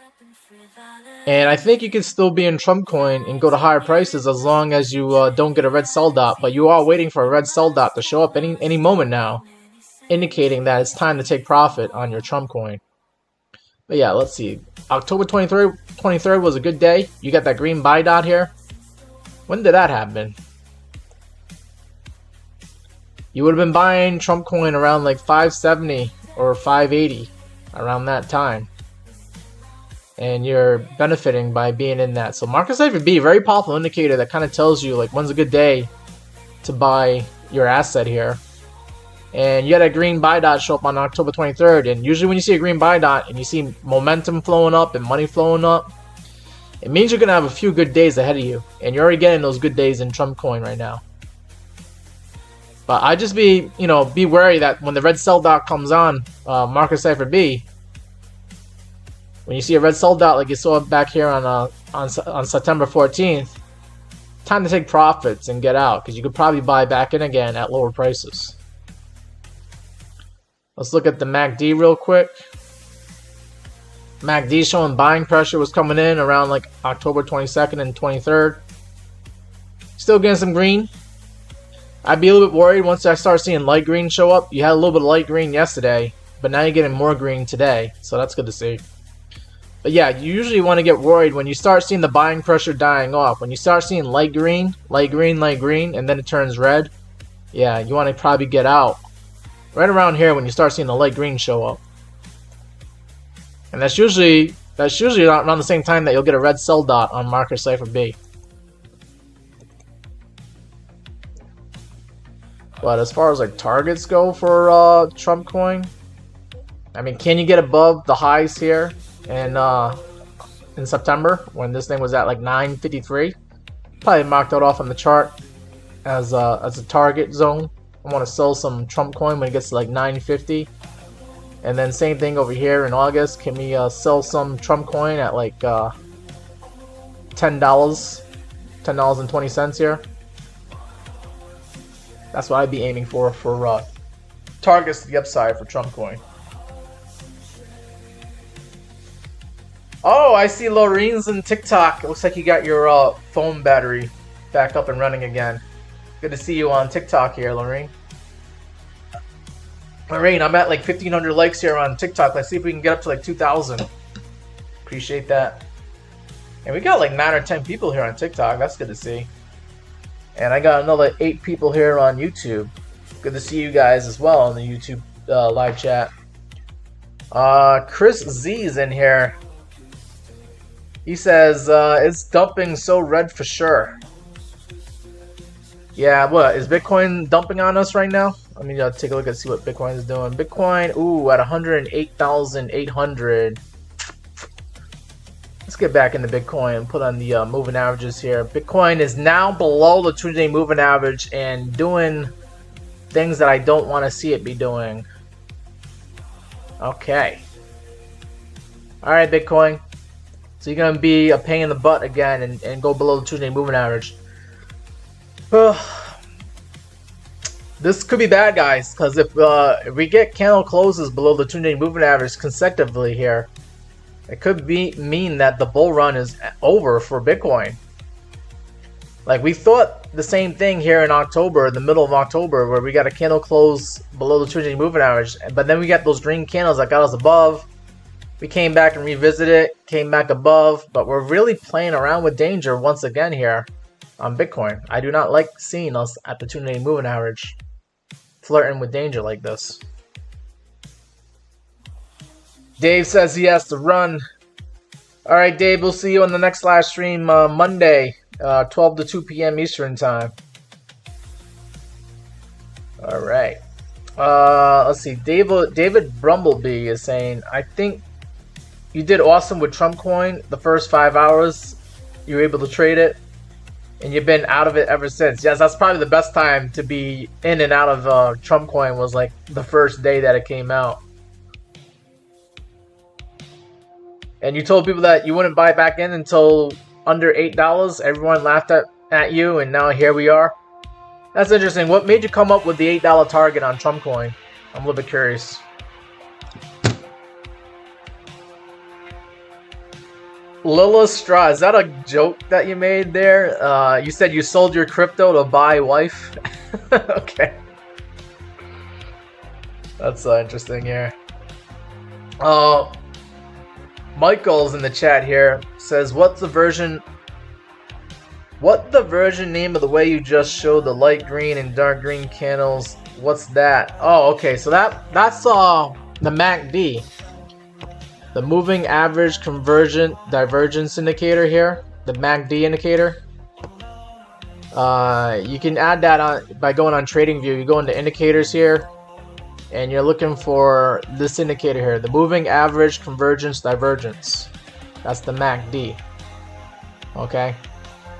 B: And I think you can still be in Trump coin and go to higher prices as long as you don't get a red sell dot. But you are waiting for a red sell dot to show up any moment now, indicating that it's time to take profit on your Trump coin. But yeah, let's see. October 23rd was a good day. You got that green buy dot here. When did that happen? You would have been buying Trump coin around like 570 or 580 around that time. And you're benefiting by being in that. So Market Cipher B, very powerful indicator that kind of tells you like when's a good day to buy your asset here. And you had a green buy dot show up on October 23rd. And usually when you see a green buy dot and you see momentum flowing up and money flowing up, it means you're going to have a few good days ahead of you. And you're already getting those good days in Trump coin right now. But I just be wary that when the red sell dot comes on Market Cipher B, when you see a red sell dot like you saw back here on September 14th, time to take profits and get out, because you could probably buy back in again at lower prices. Let's look at the MACD real quick. MACD showing buying pressure was coming in around like October 22nd and 23rd. Still getting some green. I'd be a little bit worried once I start seeing light green show up. You had a little bit of light green yesterday, but now you're getting more green today, so that's good to see. But yeah, you usually want to get worried when you start seeing the buying pressure dying off. When you start seeing light green, and then it turns red, yeah, you want to probably get out right around here when you start seeing the light green show up. And that's usually around the same time that you'll get a red sell dot on Market Cipher B. But as far as like targets go for Trump coin, I mean, can you get above the highs here in September when this thing was at like 953? Probably marked that off on the chart as a target zone. I want to sell some Trump coin when it gets to like 950. And then same thing over here in August. Can we sell some Trump coin at like $10.20 here? That's what I'd be aiming for targets to the upside for Trump coin. Oh, I see Lorene's in TikTok. It looks like you got your phone battery back up and running again. Good to see you on TikTok here, Lorene. Lorene, I'm at like 1,500 likes here on TikTok. Let's see if we can get up to like 2,000. Appreciate that. And we got like 9 or 10 people here on TikTok. That's good to see. And I got another 8 people here on YouTube. Good to see you guys as well on the YouTube live chat. Chris Z's in here. He says, it's dumping so red for sure. Yeah, what? Is Bitcoin dumping on us right now? Let me take a look and see what Bitcoin is doing. Bitcoin, ooh, at 108,800. Let's get back into Bitcoin and put on the moving averages here. Bitcoin is now below the 2-day moving average and doing things that I don't want to see it be doing. Okay. Alright, Bitcoin. So you're going to be a pain in the butt again and go below the 2-day moving average. This could be bad, guys, because if we get candle closes below the 2-day moving average consecutively here, it could mean that the bull run is over for Bitcoin. Like, we thought the same thing here in October, the middle of October, where we got a candle close below the 2-day moving average, but then we got those green candles that got us above, We came back and revisited it, came back above, but we're really playing around with danger once again here on Bitcoin. I do not like seeing us at the 2-day moving average flirting with danger like this. Dave says he has to run. Alright, Dave, we'll see you on the next live stream Monday, 12 to 2 p.m. Eastern Time. Alright. Let's see. David Brumblebee is saying, I think you did awesome with Trump Coin the first 5 hours. You were able to trade it, and you've been out of it ever since. Yes, that's probably the best time to be in and out of Trump Coin was like the first day that it came out. And you told people that you wouldn't buy back in until under $8. Everyone laughed at you, and now here we are. That's interesting. What made you come up with the $8 target on Trump Coin? I'm a little bit curious. Lila Straw, is that a joke that you made there? You said you sold your crypto to buy wife? Okay. That's interesting here. Michael's in the chat here says, What the version name of the way you just showed the light green and dark green candles? What's that? Oh, okay. So that's the MACD. The moving average convergent divergence indicator here, the MACD indicator. You can add that on by going on TradingView. You go into indicators here, and you're looking for this indicator here, the moving average convergence divergence. That's the MACD. Okay,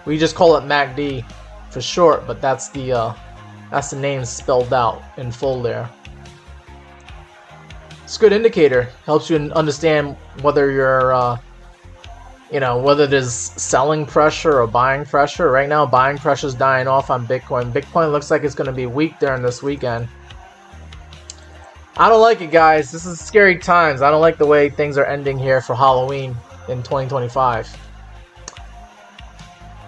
B: we just call it MACD for short, but that's the name spelled out in full there. It's a good indicator. Helps you understand whether you're, whether there's selling pressure or buying pressure. Right now, buying pressure is dying off on Bitcoin. Bitcoin looks like it's going to be weak during this weekend. I don't like it, guys. This is scary times. I don't like the way things are ending here for Halloween in 2025.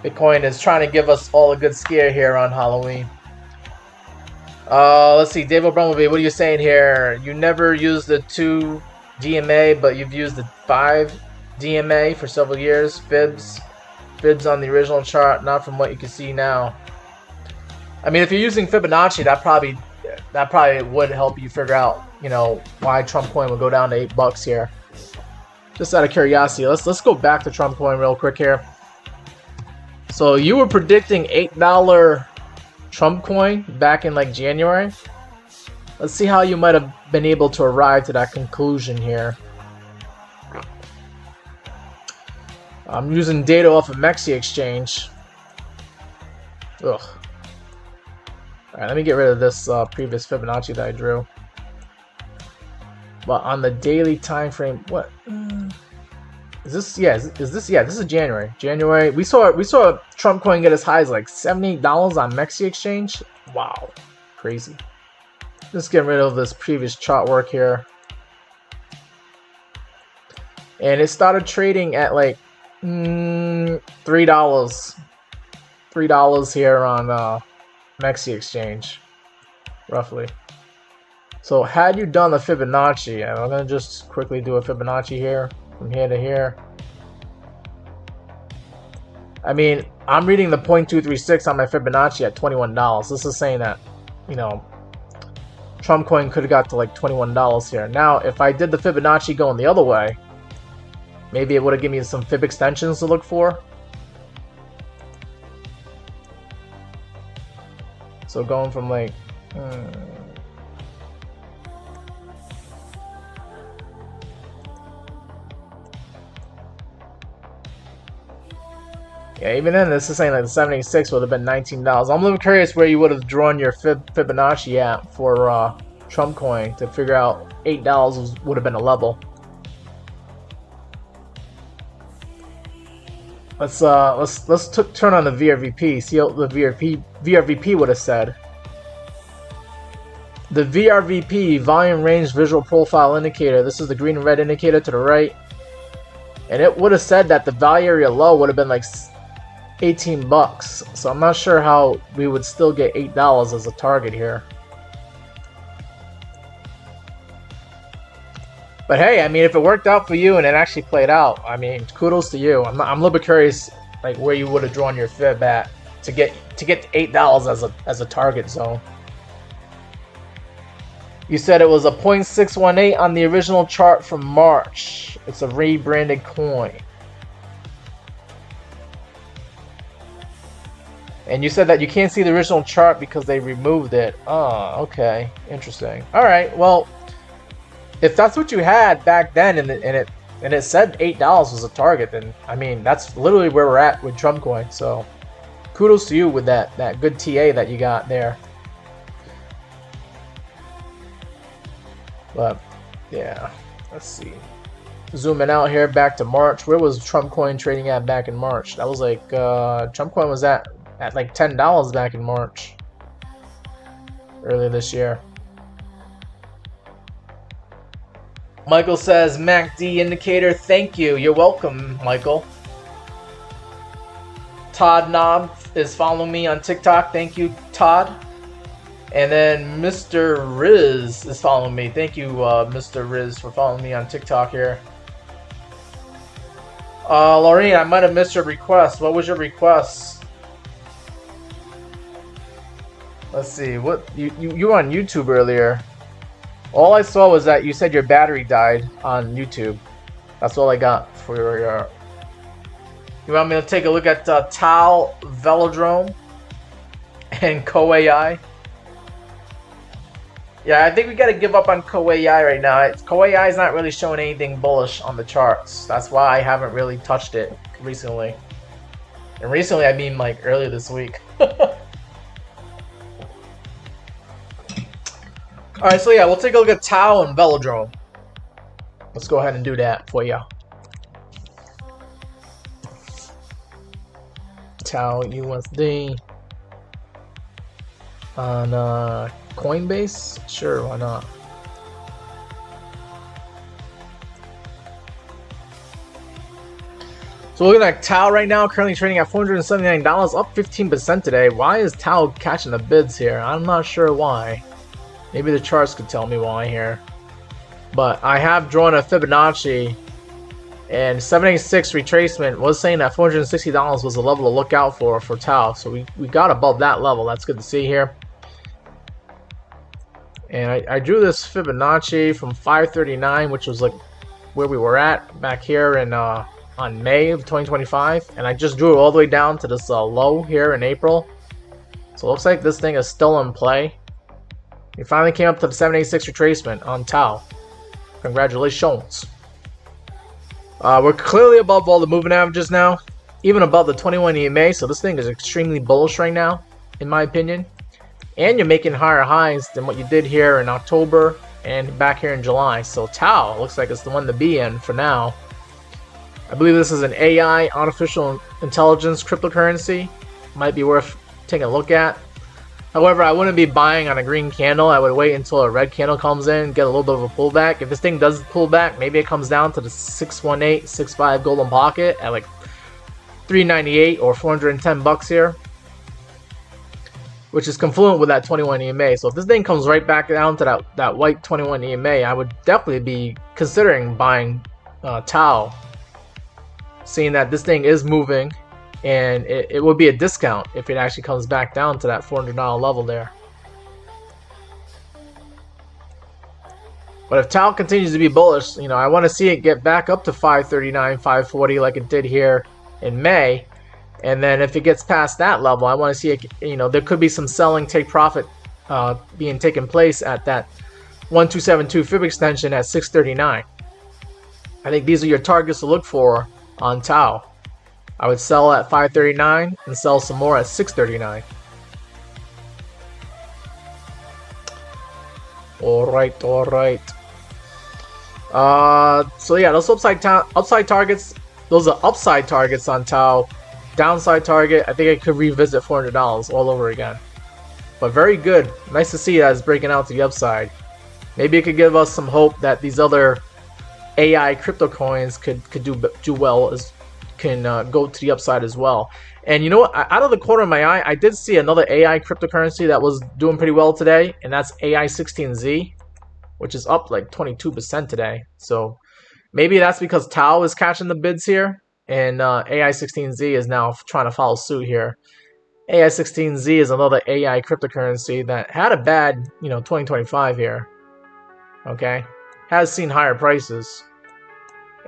B: Bitcoin is trying to give us all a good scare here on Halloween. Let's see, David Brumblebee, what are you saying here? You never used the 2 DMA, but you've used the 5 DMA for several years. Fibs on the original chart, not from what you can see now. I mean, if you're using Fibonacci, that probably would help you figure out, why Trump Coin would go down to $8 here. Just out of curiosity, let's go back to Trump Coin real quick here. So you were predicting $8 Trump Coin back in like January. Let's see how you might have been able to arrive to that conclusion here. I'm using data off of Mexi Exchange. Ugh. Alright, let me get rid of this previous Fibonacci that I drew. But on the daily time frame, what is this? Yeah, is this? Yeah, this is January. January. We saw Trump Coin get as high as like $78 on Mexi Exchange. Wow, crazy. Just getting rid of this previous chart work here, and it started trading at like $3 here on Mexi Exchange, roughly. So had you done the Fibonacci, I'm gonna just quickly do a Fibonacci here. From here to here. I mean, I'm reading the 0.236 on my Fibonacci at $21. This is saying that, Trump Coin could have got to like $21 here. Now, if I did the Fibonacci going the other way, maybe it would have given me some Fib extensions to look for. So going from like... Yeah, even then, this is saying like the 76 would have been $19. I'm a little curious where you would have drawn your Fibonacci at for Trump Coin to figure out $8 would have been a level. Let's turn on the VRVP. See what the VRVP would have said. The VRVP, Volume Range Visual Profile Indicator. This is the green and red indicator to the right, and it would have said that the value area low would have been like $18. So I'm not sure how we would still get $8 as a target here. But hey, I mean, if it worked out for you and it actually played out, I mean, kudos to you. I'm a little bit curious, like where you would have drawn your fib at to get $8 as a target zone. You said it was a 0.618 on the original chart from March. It's a rebranded coin. And you said that you can't see the original chart because they removed it. Oh, okay. Interesting. All right. Well, if that's what you had back then and it said $8 was a target, then I mean, that's literally where we're at with Trump coin. So kudos to you with that good TA that you got there. But yeah, let's see. Zooming out here back to March. Where was Trump coin trading at back in March? That was like Trump coin was at like $10 back in March earlier this year. Michael says MACD indicator. Thank you. You're welcome, Michael. Todd Knob is following me on TikTok. Thank you, Todd. And then Mr. Riz is following me. Thank you, Mr. Riz, for following me on TikTok here. Laureen, I might have missed your request. What was your request? Let's see. What you were on YouTube earlier. All I saw was that you said your battery died on YouTube. That's all I got for your. You want me to take a look at Tau Velodrome and CoAI? Yeah, I think we got to give up on CoAI right now. CoAI is not really showing anything bullish on the charts. That's why I haven't really touched it recently. And recently, I mean like earlier this week. Alright, so yeah, we'll take a look at Tau and Velodrome. Let's go ahead and do that for you. Tau USD on Coinbase? Sure, why not? So looking at Tau right now, currently trading at $479, up 15% today. Why is Tau catching the bids here? I'm not sure why. Maybe the charts could tell me why here. But I have drawn a Fibonacci, and 786 retracement was saying that $460 was the level to look out for Tau. So we got above that level. That's good to see here. And I drew this Fibonacci from 539, which was like where we were at back here in on May of 2025. And I just drew it all the way down to this low here in April. So it looks like this thing is still in play. We finally came up to the 786 retracement on Tau. Congratulations. We're clearly above all the moving averages now, even above the 21 EMA, so this thing is extremely bullish right now, in my opinion. And you're making higher highs than what you did here in October and back here in July. So Tau looks like it's the one to be in for now. I believe this is an AI, artificial intelligence cryptocurrency. Might be worth taking a look at. However, I wouldn't be buying on a green candle. I would wait until a red candle comes in, get a little bit of a pullback. If this thing does pull back, maybe it comes down to the 618, 65 golden pocket at like 398 or 410 bucks here, which is confluent with that 21 EMA. So if this thing comes right back down to that white 21 EMA, I would definitely be considering buying Tau, seeing that this thing is moving. And it would be a discount if it actually comes back down to that $400 level there. But if Tau continues to be bullish, you know, I want to see it get back up to 539, 540 like it did here in May. And then if it gets past that level, I want to see it, you know, there could be some selling, take profit being taken place at that 1272 fib extension at 639. I think these are your targets to look for on Tau. I would sell at 539 and sell some more at 639. Alright, alright. So yeah, those upside targets, those are upside targets on Tau. Downside target, I think I could revisit $400 all over again. But very good. Nice to see that it's breaking out to the upside. Maybe it could give us some hope that these other AI crypto coins could do well, can go to the upside as well. And you know what? Out of the corner of my eye, I did see another AI cryptocurrency that was doing pretty well today, and that's AI16Z. which is up like 22% today. So maybe that's because Tau is catching the bids here, and AI16Z is now trying to follow suit here. AI16Z is another AI cryptocurrency that had a bad, 2025 here. Okay, has seen higher prices,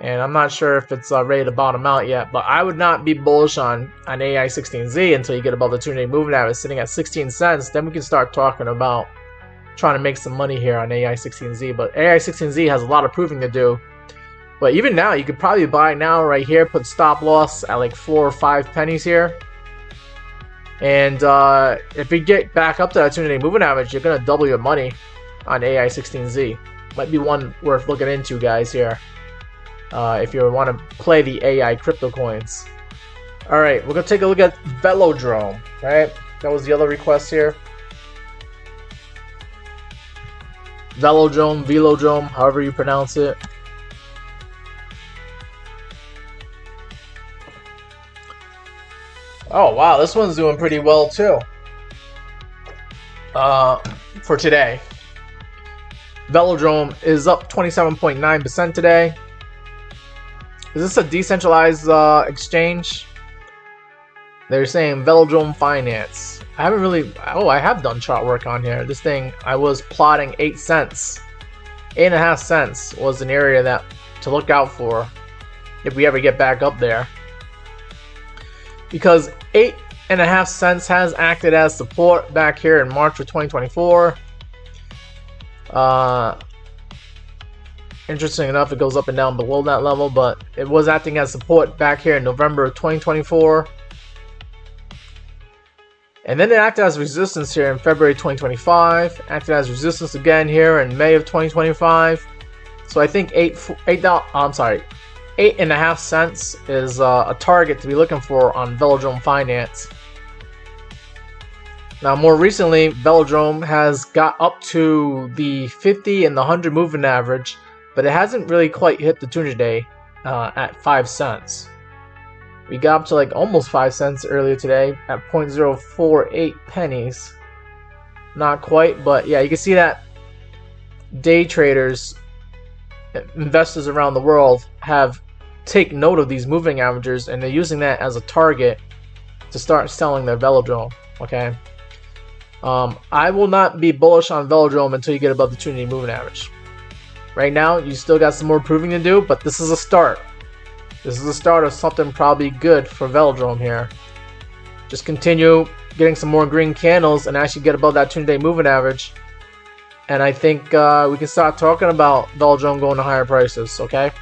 B: and I'm not sure if it's ready to bottom out yet. But I would not be bullish on AI16Z until you get above the 2-day moving average sitting at 16 cents. Then we can start talking about trying to make some money here on AI16Z. But AI16Z has a lot of proving to do. But even now, you could probably buy now right here, put stop loss at like 4 or 5 pennies here. And if we get back up to that 2-day moving average, you're going to double your money on AI16Z. Might be one worth looking into, guys, here. If you want to play the AI crypto coins. Alright, we're going to take a look at Velodrome, right? That was the other request here. Velodrome, however you pronounce it. Oh wow, this one's doing pretty well too. For today. Velodrome is up 27.9% today. Is this a decentralized exchange? They're saying Velodrome Finance. I haven't really... Oh, I have done chart work on here. This thing, I was plotting 8 cents. 8.5 cents was an area that to look out for if we ever get back up there. Because 8.5 cents has acted as support back here in March of 2024. Interesting enough, it goes up and down below that level, but it was acting as support back here in November of 2024. And then it acted as resistance here in February 2025. Acted as resistance again here in May of 2025. So I think 8.5 cents is a target to be looking for on Velodrome Finance. Now, more recently, Velodrome has got up to the 50 and the 100 moving average, but it hasn't really quite hit the 200-day at 5 cents. We got up to like almost 5 cents earlier today at 0.048 pennies. Not quite, but yeah, you can see that day traders, investors around the world have take note of these moving averages, and they're using that as a target to start selling their Velodrome. Okay, I will not be bullish on Velodrome until you get above the 2-day moving average. Right now, you still got some more proving to do, but this is a start. This is the start of something probably good for Velodrome here. Just continue getting some more green candles and actually get above that 2-day moving average. And I think we can start talking about Velodrome going to higher prices, okay?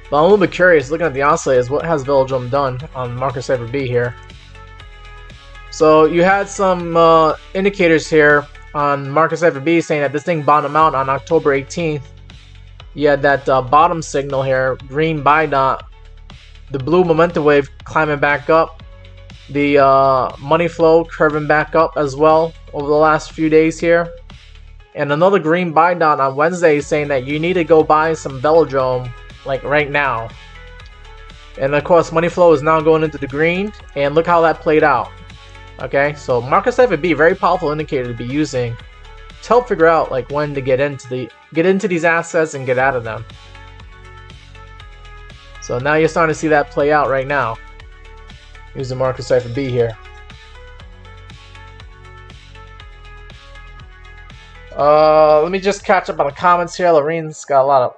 B: But I'm a little bit curious, looking at the oscillators, what has Velodrome done on Market Cipher B here? So you had some indicators here on Market Cipher B saying that this thing bottomed out on October 18th. You had that bottom signal here, green buy dot, the blue momentum wave climbing back up, the money flow curving back up as well over the last few days here, and another green buy dot on Wednesday saying that you need to go buy some Velodrome like right now. And of course, money flow is now going into the green, and look how that played out. Okay, so Market Cipher B, very powerful indicator to be using to help figure out like when to get into these assets and get out of them. So now you're starting to see that play out right now using Market Cipher B here. Let me just catch up on the comments here. Lorene's got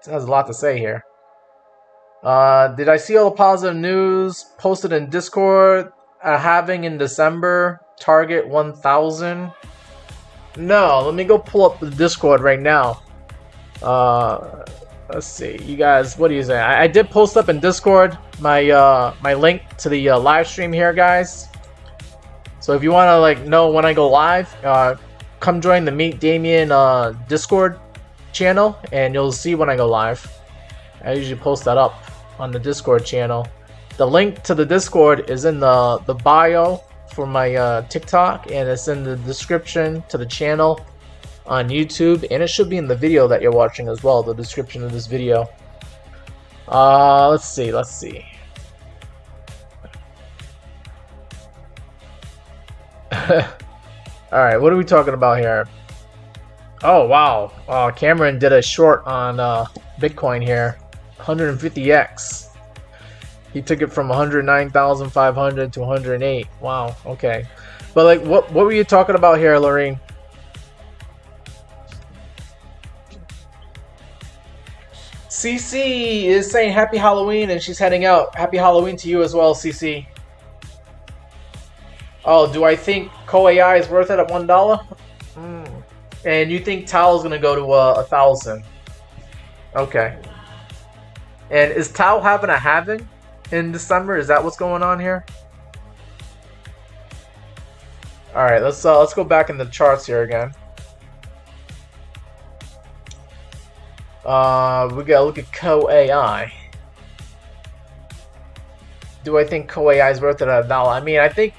B: has a lot to say here. Did I see all the positive news posted in Discord? Having in December target 1,000. No, let me go pull up the Discord right now. Let's see, you guys, what do you say? I did post up in Discord my my link to the live stream here, guys. So if you want to like know when I go live, come join the Meet Damien Discord channel, and you'll see when I go live. I usually post that up on the Discord channel. The link to the Discord is in the bio for my TikTok, and it's in the description to the channel on YouTube, and it should be in the video that you're watching as well, the description of this video. Let's see. Alright, what are we talking about here? Oh wow, Cameron did a short on Bitcoin here, 150x. He took it from 109,500 to 108. Wow, okay. But like, what were you talking about here, Lorraine? CC is saying Happy Halloween and she's heading out. Happy Halloween to you as well, CC. Oh, do I think CoAI is worth it at $1? And you think Tau is gonna go to 1,000? Okay. And is Tau having a halving in December? Is that what's going on here? All right, let's go back in the charts here again. We gotta look at CoAI. Do I think CoAI is worth it at $1? I mean, I think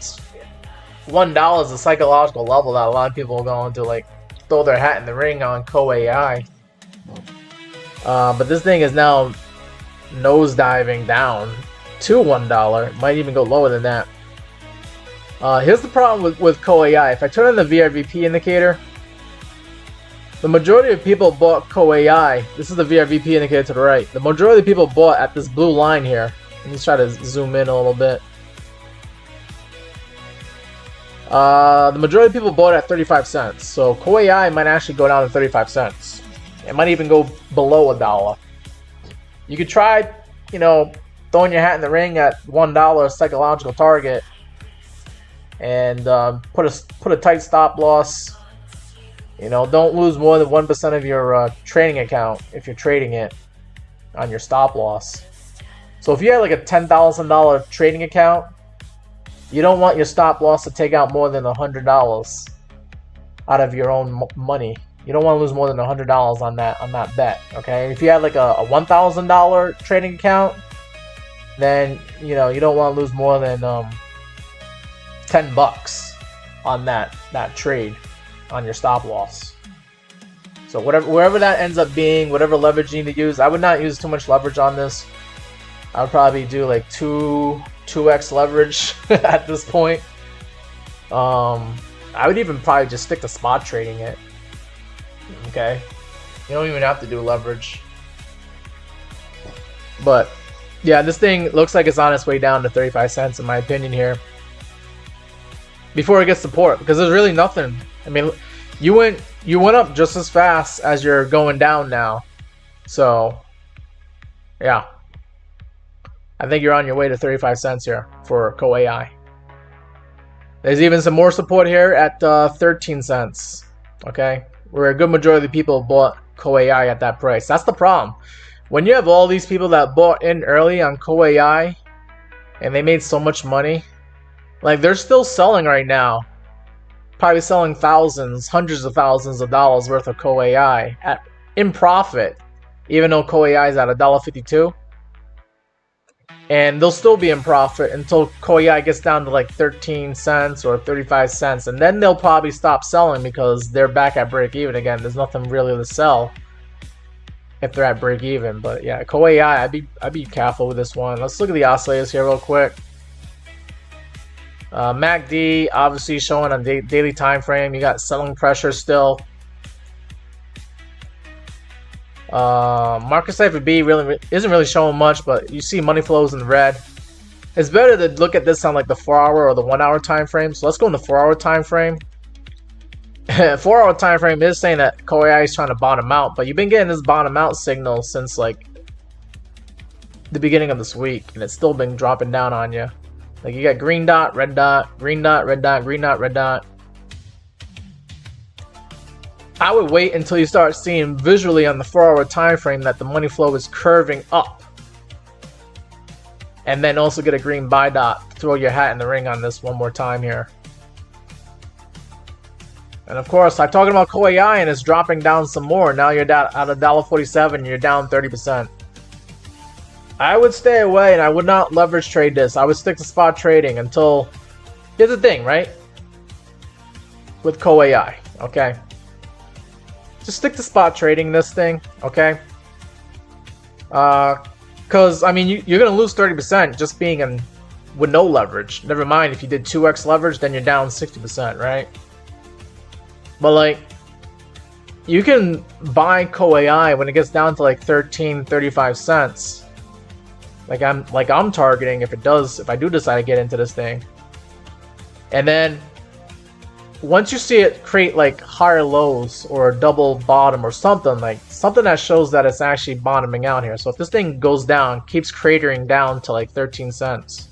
B: $1 is a psychological level that a lot of people are going to like throw their hat in the ring on CoAI. But this thing is now nosediving down to $1. Might even go lower than that. Here's the problem with CoAI. If I turn on the VRVP indicator, the majority of people bought CoAI. This is the VRVP indicator to the right. The majority of people bought at this blue line here. Let me try to zoom in a little bit. The majority of people bought at 35 cents. So CoAI might actually go down to 35 cents. It might even go below $1. You could try, you know, throwing your hat in the ring at $1 psychological target, and put a tight stop loss. You know, don't lose more than 1% of your trading account if you're trading it on your stop loss. So if you had like a $10,000 trading account, you don't want your stop loss to take out more than $100 out of your own money. You don't want to lose more than $100 on that bet. Okay, if you had like a $1,000 trading account, then you know you don't want to lose more than $10 on that trade on your stop loss. So wherever that ends up being, whatever leverage you need to use, I would not use too much leverage on this. I would probably do like 2x leverage at this point. I would even probably just stick to spot trading it. Okay, you don't even have to do leverage. But yeah, this thing looks like it's on its way down to 35 cents in my opinion here, before it gets support, because there's really nothing. I mean, you went up just as fast as you're going down now. So yeah, I think you're on your way to 35 cents here for CoAI. There's even some more support here at 13 cents. Okay, where a good majority of the people bought CoAI at that price. That's the problem. When you have all these people that bought in early on CoAI and they made so much money, like they're still selling right now. Probably selling thousands, hundreds of thousands of dollars worth of CoAI in profit, even though CoAI is at $1.52. And they'll still be in profit until CoAI gets down to like 13 cents or 35 cents. And then they'll probably stop selling because they're back at break even again. There's nothing really to sell if they're at break even. But yeah, CoAI, I'd be careful with this one. Let's look at the oscillators here real quick. MACD obviously showing on daily time frame. You got selling pressure still. Market Cipher B really isn't really showing much, but you see money flows in red. It's better to look at this on like the 4-hour or the 1-hour time frame. So let's go in the 4-hour time frame. 4-hour time frame is saying that CoAI is trying to bottom out, but you've been getting this bottom out signal since like the beginning of this week, and it's still been dropping down on you. Like you got green dot, red dot, green dot, red dot, green dot, red dot. I would wait until you start seeing visually on the 4-hour time frame that the money flow is curving up, and then also get a green buy dot. Throw your hat in the ring on this one more time here. And of course, I'm talking about CoAI and it's dropping down some more. Now you're down at $1.47. You're down 30%. I would stay away and I would not leverage trade this. I would stick to spot trading until. Here's the thing, right? With CoAI, okay? Just stick to spot trading this thing, okay? Because, I mean, you're going to lose 30% just being in with no leverage. Never mind, if you did 2x leverage, then you're down 60%, right? But, like, you can buy CoAI when it gets down to like 13.35 cents. Like I'm targeting if I do decide to get into this thing. And then once you see it create like higher lows or a double bottom or something that shows that it's actually bottoming out here. So if this thing goes down, keeps cratering down to like 13 cents,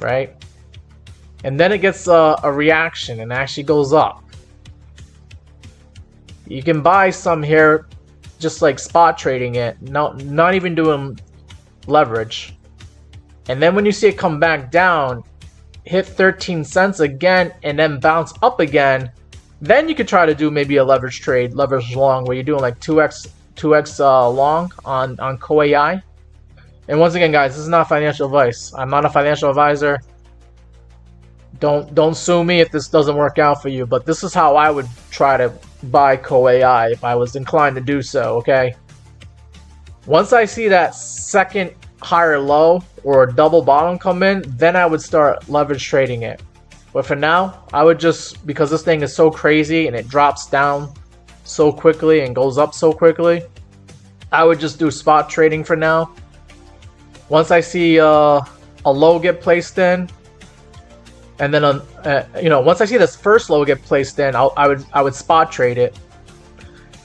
B: right? And then it gets a reaction and actually goes up. You can buy some here, just like spot trading it, not even doing leverage. And then when you see it come back down, hit 13 cents again, and then bounce up again, then you could try to do maybe a leverage trade, leverage long, where you're doing like 2x long on CoAI. And once again, guys, this is not financial advice. I'm not a financial advisor. Don't sue me if this doesn't work out for you, but this is how I would try to buy CoAI if I was inclined to do so, okay? Once I see that second higher low or a double bottom come in, then I would start leverage trading it. But for now, I would just, because this thing is so crazy and it drops down so quickly and goes up so quickly, I would just do spot trading for now. Once I see a low get placed in, and then once I see this first low get placed in, I would spot trade it.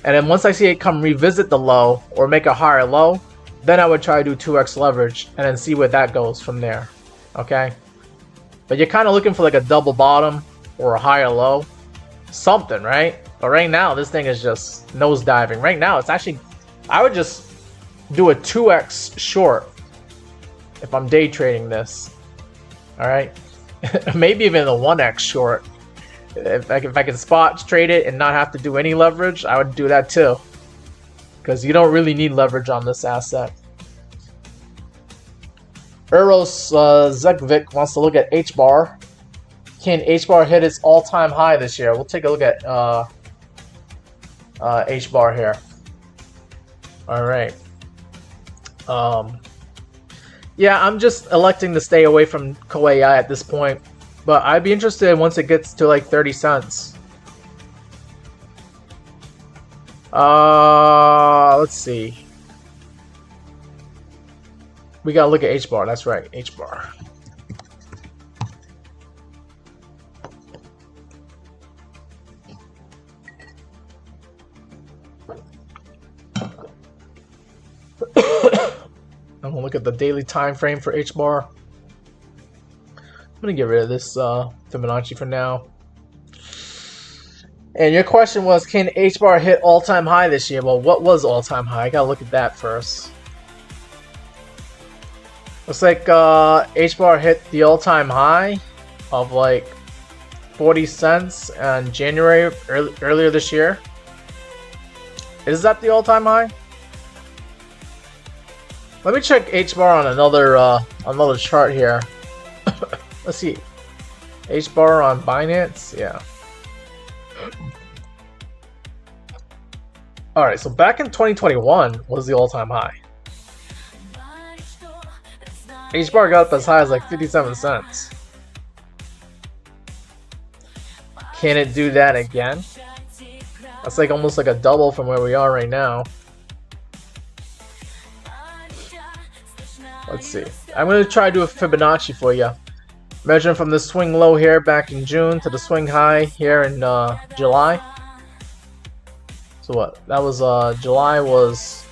B: And then once I see it come revisit the low or make a higher low, then I would try to do 2x leverage and then see where that goes from there. Okay? But you're kind of looking for like a double bottom or a higher low. Something, right? But right now, this thing is just nosediving. Right now, it's actually, I would just do a 2x short if I'm day trading this. Alright? Maybe even a 1x short. If I can spot trade it and not have to do any leverage, I would do that too. Because you don't really need leverage on this asset. Eros Zekvik wants to look at H-bar. Can H-bar hit its all-time high this year? We'll take a look at H-bar here. Alright. Yeah, I'm just electing to stay away from CoAI at this point. But I'd be interested once it gets to like 30 cents. Let's see. We gotta look at H-bar. That's right, H-bar. I'm gonna look at the daily time frame for H-bar. I'm gonna get rid of this Fibonacci for now. And your question was, can H-bar hit all-time high this year? Well, what was all-time high? I gotta look at that first. Looks like H-bar hit the all-time high of like 40 cents in January earlier this year. Is that the all-time high? Let me check H-bar on another chart here. Let's see. H-bar on Binance, yeah. Alright, so back in 2021 was the all-time high. H-bar got up as high as like 57 cents. Can it do that again? That's like almost like a double from where we are right now. Let's see. I'm going to try to do a Fibonacci for you. Measuring from the swing low here back in June to the swing high here in July. So what? That was July was.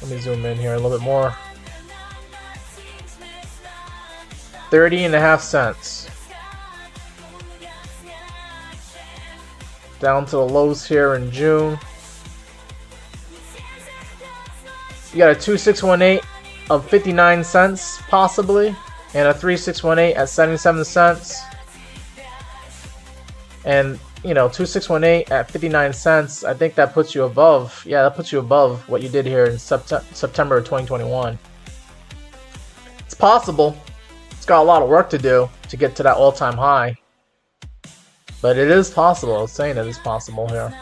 B: Let me zoom in here a little bit more. 30.5 cents. Down to the lows here in June. You got a 2618 of 59 cents possibly, and a 3618 at 77 cents. And you know, 2618 at 59 cents, I think that puts you above, yeah, that puts you above what you did here in September of 2021. It's possible. It's got a lot of work to do to get to that all-time high. But it is possible. I was saying it is possible here.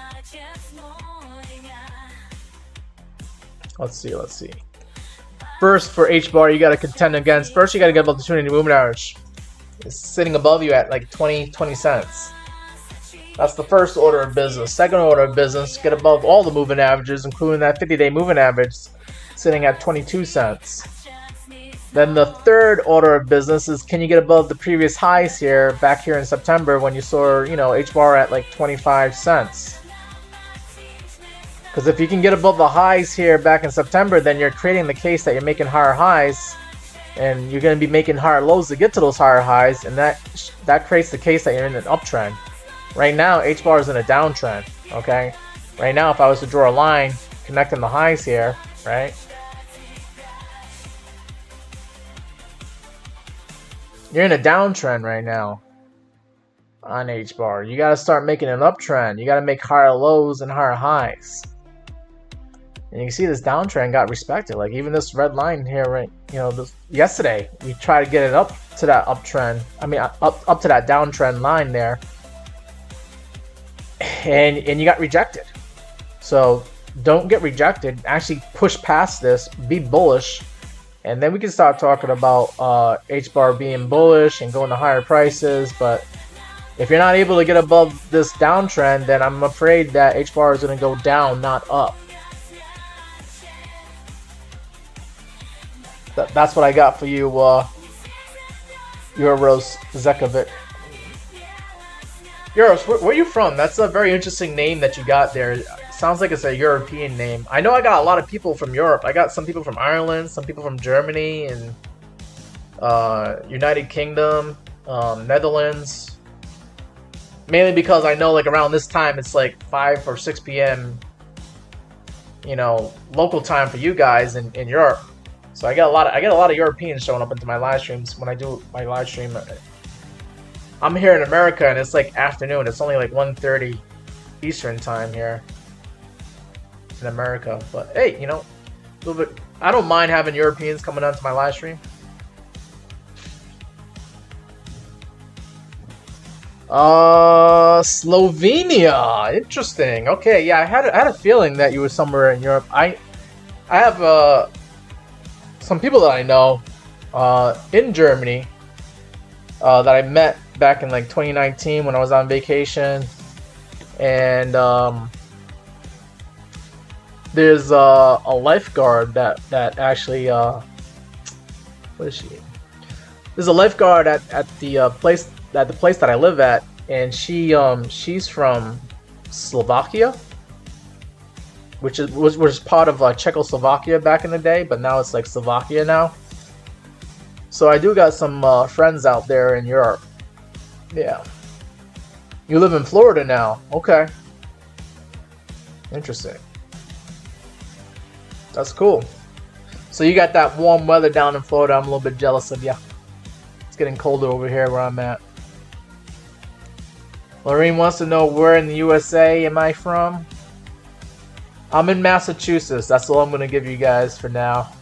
B: Let's see. First, for H-bar, you got to contend against. First, you got to get above the 200 moving average. It's sitting above you at like 20 cents. That's the first order of business. Second order of business, get above all the moving averages, including that 50-day moving average, sitting at 22 cents. Then the third order of business is, can you get above the previous highs here, back here in September when you saw, you know, H-bar at like 25 cents. Because if you can get above the highs here back in September, then you're creating the case that you're making higher highs, and you're going to be making higher lows to get to those higher highs, and that creates the case that you're in an uptrend. Right now, H-bar is in a downtrend, okay? Right now, if I was to draw a line connecting the highs here, right? You're in a downtrend right now on H-bar. You got to start making an uptrend. You got to make higher lows and higher highs. And you can see this downtrend got respected. Like even this red line here, right? You know, yesterday we tried to get it up to that uptrend. I mean, up to that downtrend line there, and you got rejected. So don't get rejected. Actually push past this. Be bullish. And then we can start talking about H-bar being bullish and going to higher prices. But if you're not able to get above this downtrend, then I'm afraid that H-bar is going to go down, not up. That's what I got for you, Euros Zekovic. Euros, where are you from? That's a very interesting name that you got there. Sounds like it's a European name. I know I got a lot of people from Europe. I got some people from Ireland, some people from Germany, and United Kingdom, Netherlands. Mainly because I know like around this time it's like 5 or 6 p.m. you know, local time for you guys in Europe. So I get a lot of Europeans showing up into my live streams when I do my live stream. I'm here in America and it's like afternoon. It's only like 1:30 Eastern time here in America. But hey, you know, a little bit. I don't mind having Europeans coming onto my live stream. Slovenia. Interesting. Okay, yeah, I had a feeling that you were somewhere in Europe. I have some people that I know in Germany that I met back in like 2019 when I was on vacation, and there's a lifeguard that actually what is she? There's a lifeguard at the place that I live at, and she's from Slovakia, which was part of Czechoslovakia back in the day, but now it's like Slovakia now. So I do got some friends out there in Europe. Yeah. You live in Florida now. Okay. Interesting. That's cool. So you got that warm weather down in Florida. I'm a little bit jealous of you. It's getting colder over here where I'm at. Lorraine wants to know, where in the USA am I from? I'm in Massachusetts. That's all I'm going to give you guys for now.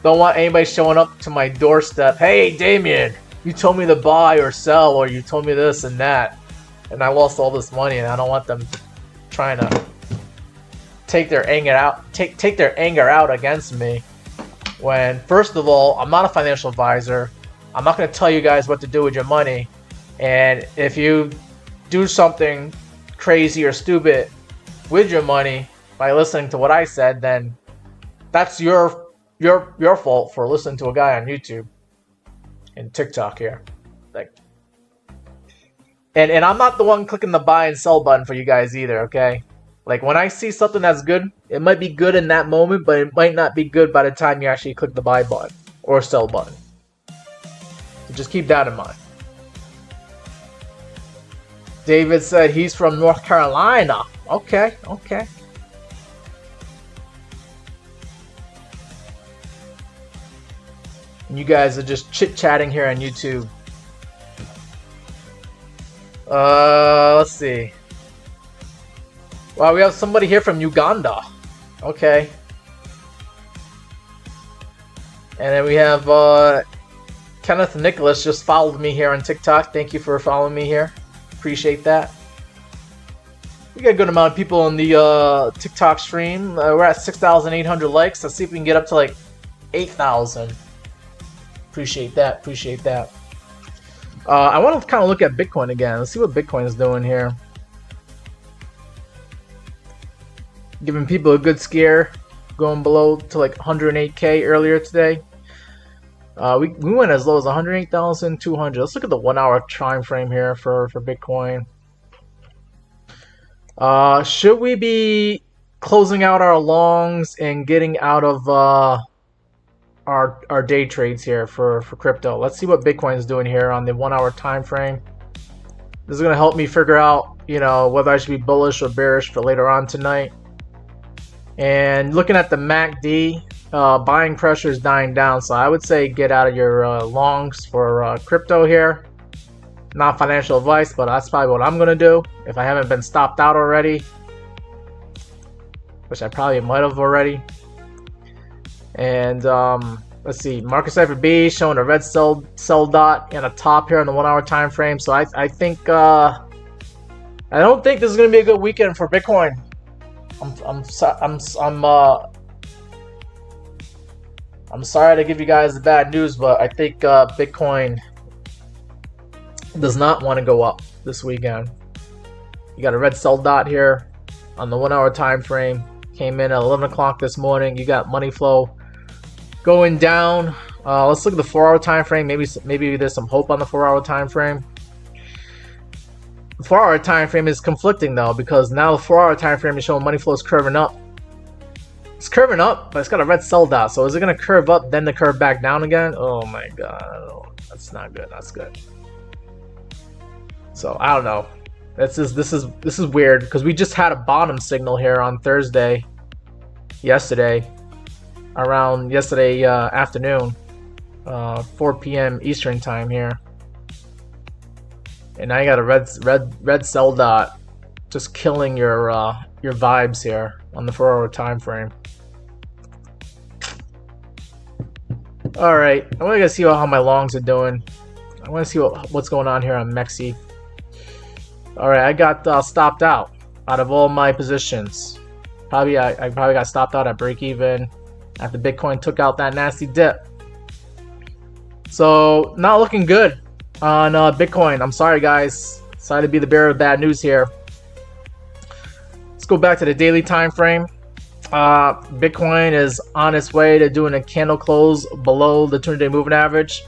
B: Don't want anybody showing up to my doorstep. Hey, Damien, you told me to buy or sell, or you told me this and that, and I lost all this money, and I don't want them trying to take their anger out against me. When, first of all, I'm not a financial advisor. I'm not going to tell you guys what to do with your money. And if you do something crazy or stupid with your money by listening to what I said, then that's your fault for listening to a guy on YouTube and TikTok here. Like, and I'm not the one clicking the buy and sell button for you guys either, okay? Like, when I see something that's good, it might be good in that moment, but it might not be good by the time you actually click the buy button or sell button. So just keep that in mind. David said he's from North Carolina. Okay, okay. And you guys are just chit-chatting here on YouTube. Let's see. Wow, we have somebody here from Uganda. Okay. And then we have Kenneth Nicholas just followed me here on TikTok. Thank you for following me here. Appreciate that. We got a good amount of people on the TikTok stream. We're at 6,800 likes. Let's see if we can get up to like 8,000. Appreciate that. Appreciate that. I want to kind of look at Bitcoin again. Let's see what Bitcoin is doing here. Giving people a good scare, going below to like 108K earlier today. We went as low as 108,200. Let's look at the 1 hour time frame here for Bitcoin. Should we be closing out our longs and getting out of our day trades here for crypto? Let's see what Bitcoin is doing here on the 1 hour time frame. This is going to help me figure out, you know, whether I should be bullish or bearish for later on tonight. And looking at the MACD, buying pressure is dying down, so I would say get out of your longs for crypto here. Not financial advice, but that's probably what I'm going to do if I haven't been stopped out already, which I probably might have already. And let's see, market cipher B showing a red sell dot and a top here on the 1 hour time frame. So I think I don't think this is going to be a good weekend for Bitcoin. I'm sorry to give you guys the bad news, but I think Bitcoin does not want to go up this weekend. You got a red sell dot here on the 1 hour time frame. Came in at 11 o'clock this morning. You got money flow going down. Let's look at the 4 hour time frame. Maybe there's some hope on the 4 hour time frame. The 4 hour time frame is conflicting though, because now the 4 hour time frame is showing money flow is curving up. It's curving up, but it's got a red sell dot. So is it going to curve up, then the curve back down again? Oh my god, that's not good. That's good. So I don't know. This is weird because we just had a bottom signal here on yesterday afternoon, 4 p.m. Eastern time here. And now you got a red sell dot, just killing your vibes here on the 4 hour time frame. All right, I want to see how my longs are doing. I want to see what's going on here on Mexi. All right, I got stopped out of all my positions. I probably got stopped out at break even after Bitcoin took out that nasty dip. So not looking good on Bitcoin. I'm sorry, guys. Sorry to be the bearer of bad news here. Let's go back to the daily time frame. Bitcoin is on its way to doing a candle close below the 200-day moving average.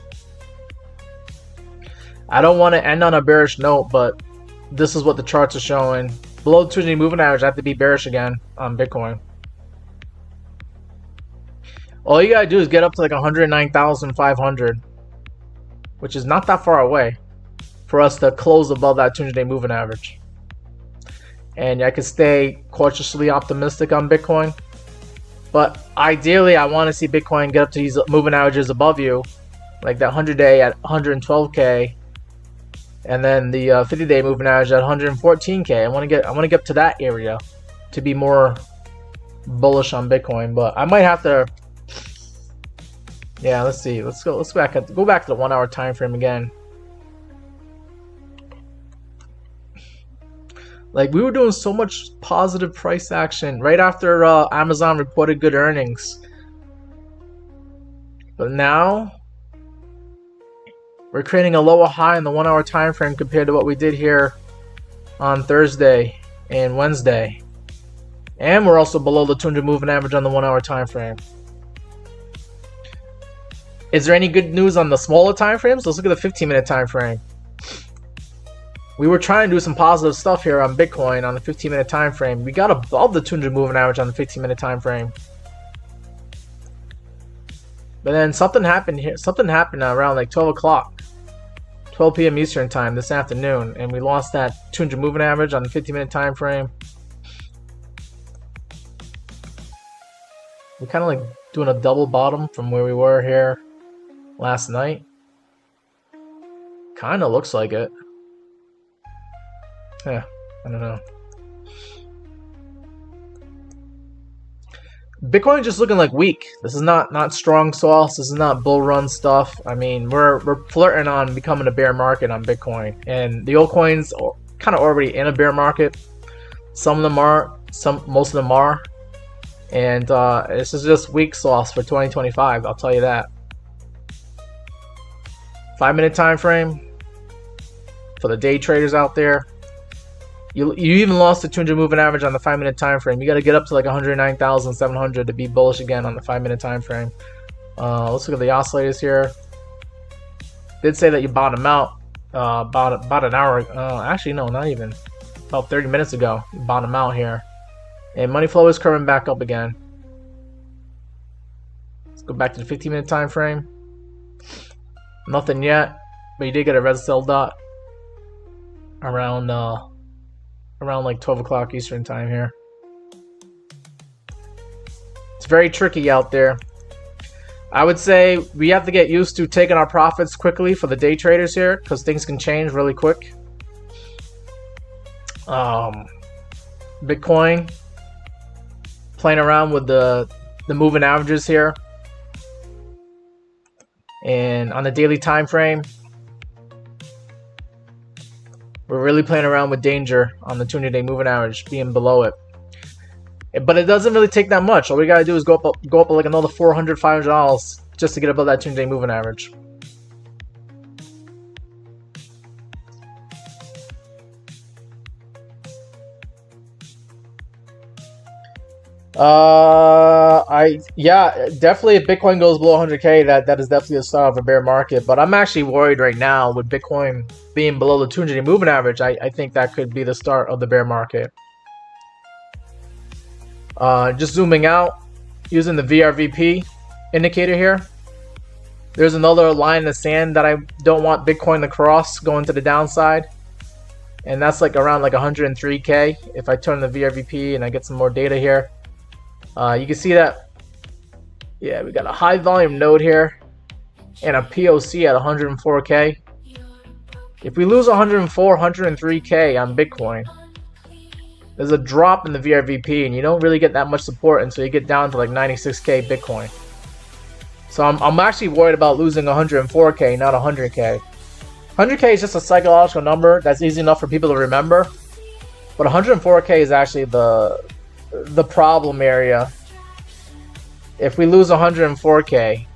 B: I don't want to end on a bearish note, but this is what the charts are showing. Below the 200-day moving average, I have to be bearish again on Bitcoin. All you gotta do is get up to like 109,500, which is not that far away, for us to close above that 200-day moving average. And I could stay cautiously optimistic on Bitcoin. But ideally, I want to see Bitcoin get up to these moving averages above you, like that 100-day at 112K, and then the 50-day moving average at 114K. I want to get up to that area to be more bullish on Bitcoin. But I might have to. Yeah, let's see. Go back to the 1 hour time frame again. Like, we were doing so much positive price action right after Amazon reported good earnings. But now we're creating a lower high in the 1 hour time frame compared to what we did here on Thursday and Wednesday. And we're also below the 200 moving average on the 1 hour time frame. Is there any good news on the smaller time frames? Let's look at the 15-minute time frame. We were trying to do some positive stuff here on Bitcoin on the 15-minute time frame. We got above the 200 moving average on the 15-minute time frame. But then something happened here. Something happened around like 12 o'clock, 12 p.m. Eastern time this afternoon, and we lost that 200 moving average on the 15-minute time frame. We're kind of like doing a double bottom from where we were here last night. Kind of looks like it. Yeah, I don't know. Bitcoin just looking like weak. This is not strong sauce. This is not bull run stuff. I mean, we're flirting on becoming a bear market on Bitcoin, and the altcoins are kind of already in a bear market. Some of them are, most of them are, and this is just weak sauce for 2025. I'll tell you that. 5-minute time frame. for the day traders out there. You even lost the 200 moving average on the 5-minute time frame. You got to get up to like 109,700 to be bullish again on the 5-minute time frame. Let's look at the oscillators here. Did say that you bottom out about an hour. Actually, no, not even. About 30 minutes ago, you bottom out here, and money flow is curving back up again. Let's go back to the 15-minute time frame. Nothing yet, but you did get a red cell dot around like 12 o'clock Eastern time here. It's very tricky out there. I would say we have to get used to taking our profits quickly for the day traders here, because things can change really quick. Bitcoin playing around with the moving averages here, and on the daily time frame, we're really playing around with danger on the 200-day moving average being below it. But it doesn't really take that much. All we gotta do is go up like another $400, $500 just to get above that 200-day moving average. Yeah, definitely if Bitcoin goes below 100K, that is definitely the start of a bear market. But I'm actually worried right now with Bitcoin being below the 200-day moving average. I think that could be the start of the bear market. Just zooming out, using the VRVP indicator here. There's another line in the sand that I don't want Bitcoin to cross going to the downside. And that's like around like 103K. If I turn the VRVP and I get some more data here. You can see that, yeah, we got a high volume node here and a POC at 104K. If we lose 104, 103K on Bitcoin, there's a drop in the VRVP and you don't really get that much support until you get down to like 96K Bitcoin. So I'm actually worried about losing 104K, not 100K. 100K is just a psychological number that's easy enough for people to remember. But 104K is actually the problem area. If we lose 104K,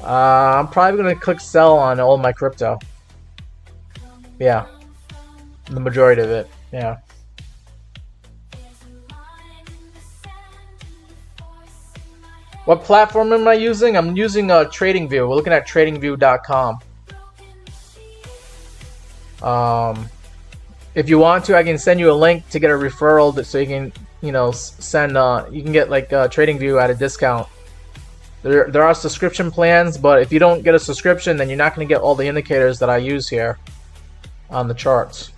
B: I'm probably going to click sell on all my crypto. Yeah, the majority of it. Yeah. What platform am I using? I'm using TradingView. We're looking at TradingView.com. If you want to, I can send you a link to get a referral so you can, send. You can get like TradingView at a discount. There are subscription plans, but if you don't get a subscription, then you're not going to get all the indicators that I use here on the charts.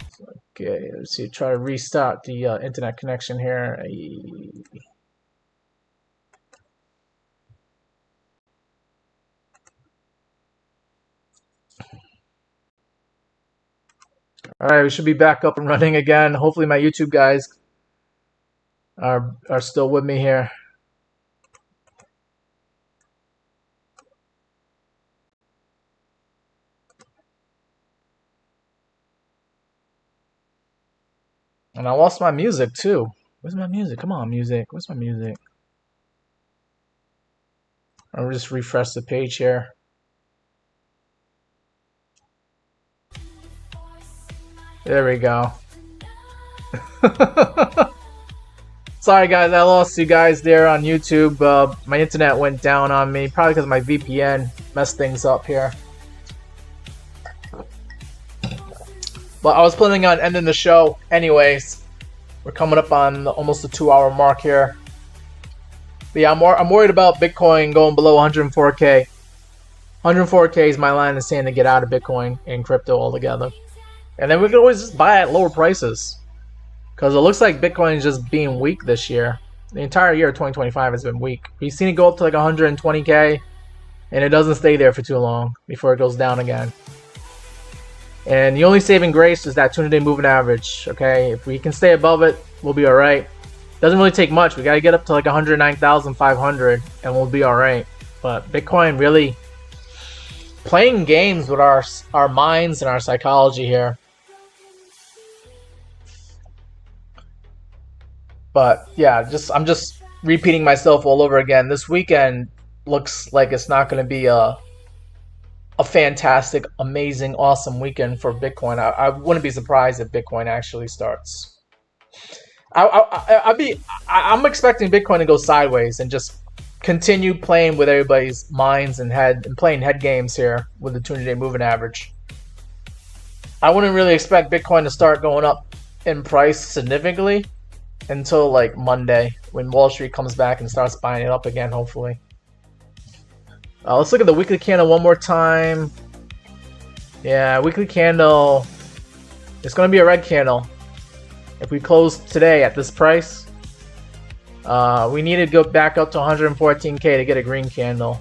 B: Okay, let's see. Try to restart the internet connection here. Alright, we should be back up and running again. Hopefully my YouTube guys are still with me here. And I lost my music too. Where's my music? Come on, music. Where's my music? I'll just refresh the page here. There we go. Sorry guys, I lost you guys there on YouTube. My internet went down on me, probably because my VPN messed things up here. But I was planning on ending the show anyways. We're coming up on almost the 2-hour mark here. But yeah, I'm worried about Bitcoin going below 104K. 104K is my line in the sand to get out of Bitcoin and crypto altogether. And then we can always just buy at lower prices. Because it looks like Bitcoin is just being weak this year. The entire year of 2025 has been weak. We've seen it go up to like 120K. And it doesn't stay there for too long before it goes down again. And the only saving grace is that 200-day moving average. Okay, if we can stay above it, we'll be alright. Doesn't really take much. We got to get up to like 109,500 and we'll be alright. But Bitcoin really playing games with our minds and our psychology here. But yeah, I'm just repeating myself all over again. This weekend looks like it's not going to be a a fantastic, amazing, awesome weekend for Bitcoin. I wouldn't be surprised if Bitcoin actually starts. I'm expecting Bitcoin to go sideways and just continue playing with everybody's minds and playing head games here with the 200-day moving average. I wouldn't really expect Bitcoin to start going up in price significantly until like Monday when Wall Street comes back and starts buying it up again, hopefully. Let's look at the weekly candle one more time. Yeah, weekly candle. It's going to be a red candle. If we close today at this price, we need to go back up to 114K to get a green candle.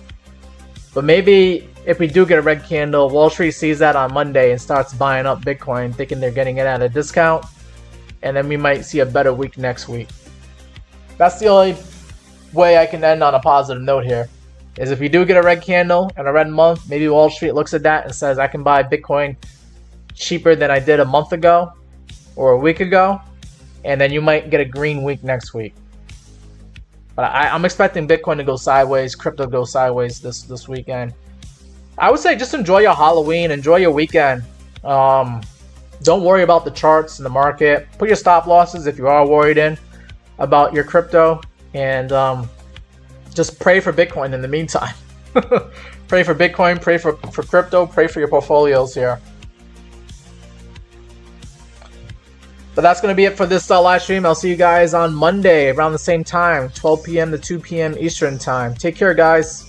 B: But maybe if we do get a red candle, Wall Street sees that on Monday and starts buying up Bitcoin, thinking they're getting it at a discount. And then we might see a better week next week. That's the only way I can end on a positive note here. Is if we do get a red candle and a red month, maybe Wall Street looks at that and says, I can buy Bitcoin cheaper than I did a month ago or a week ago. And then you might get a green week next week. But I'm expecting Bitcoin to go sideways, crypto to go sideways this weekend. I would say just enjoy your Halloween, enjoy your weekend. Don't worry about the charts in the market. Put your stop losses if you are worried about your crypto. And just pray for Bitcoin in the meantime. Pray for Bitcoin, pray for crypto, pray for your portfolios here. But that's going to be it for this live stream. I'll see you guys on Monday around the same time, 12 p.m. to 2 p.m. Eastern time. Take care, guys.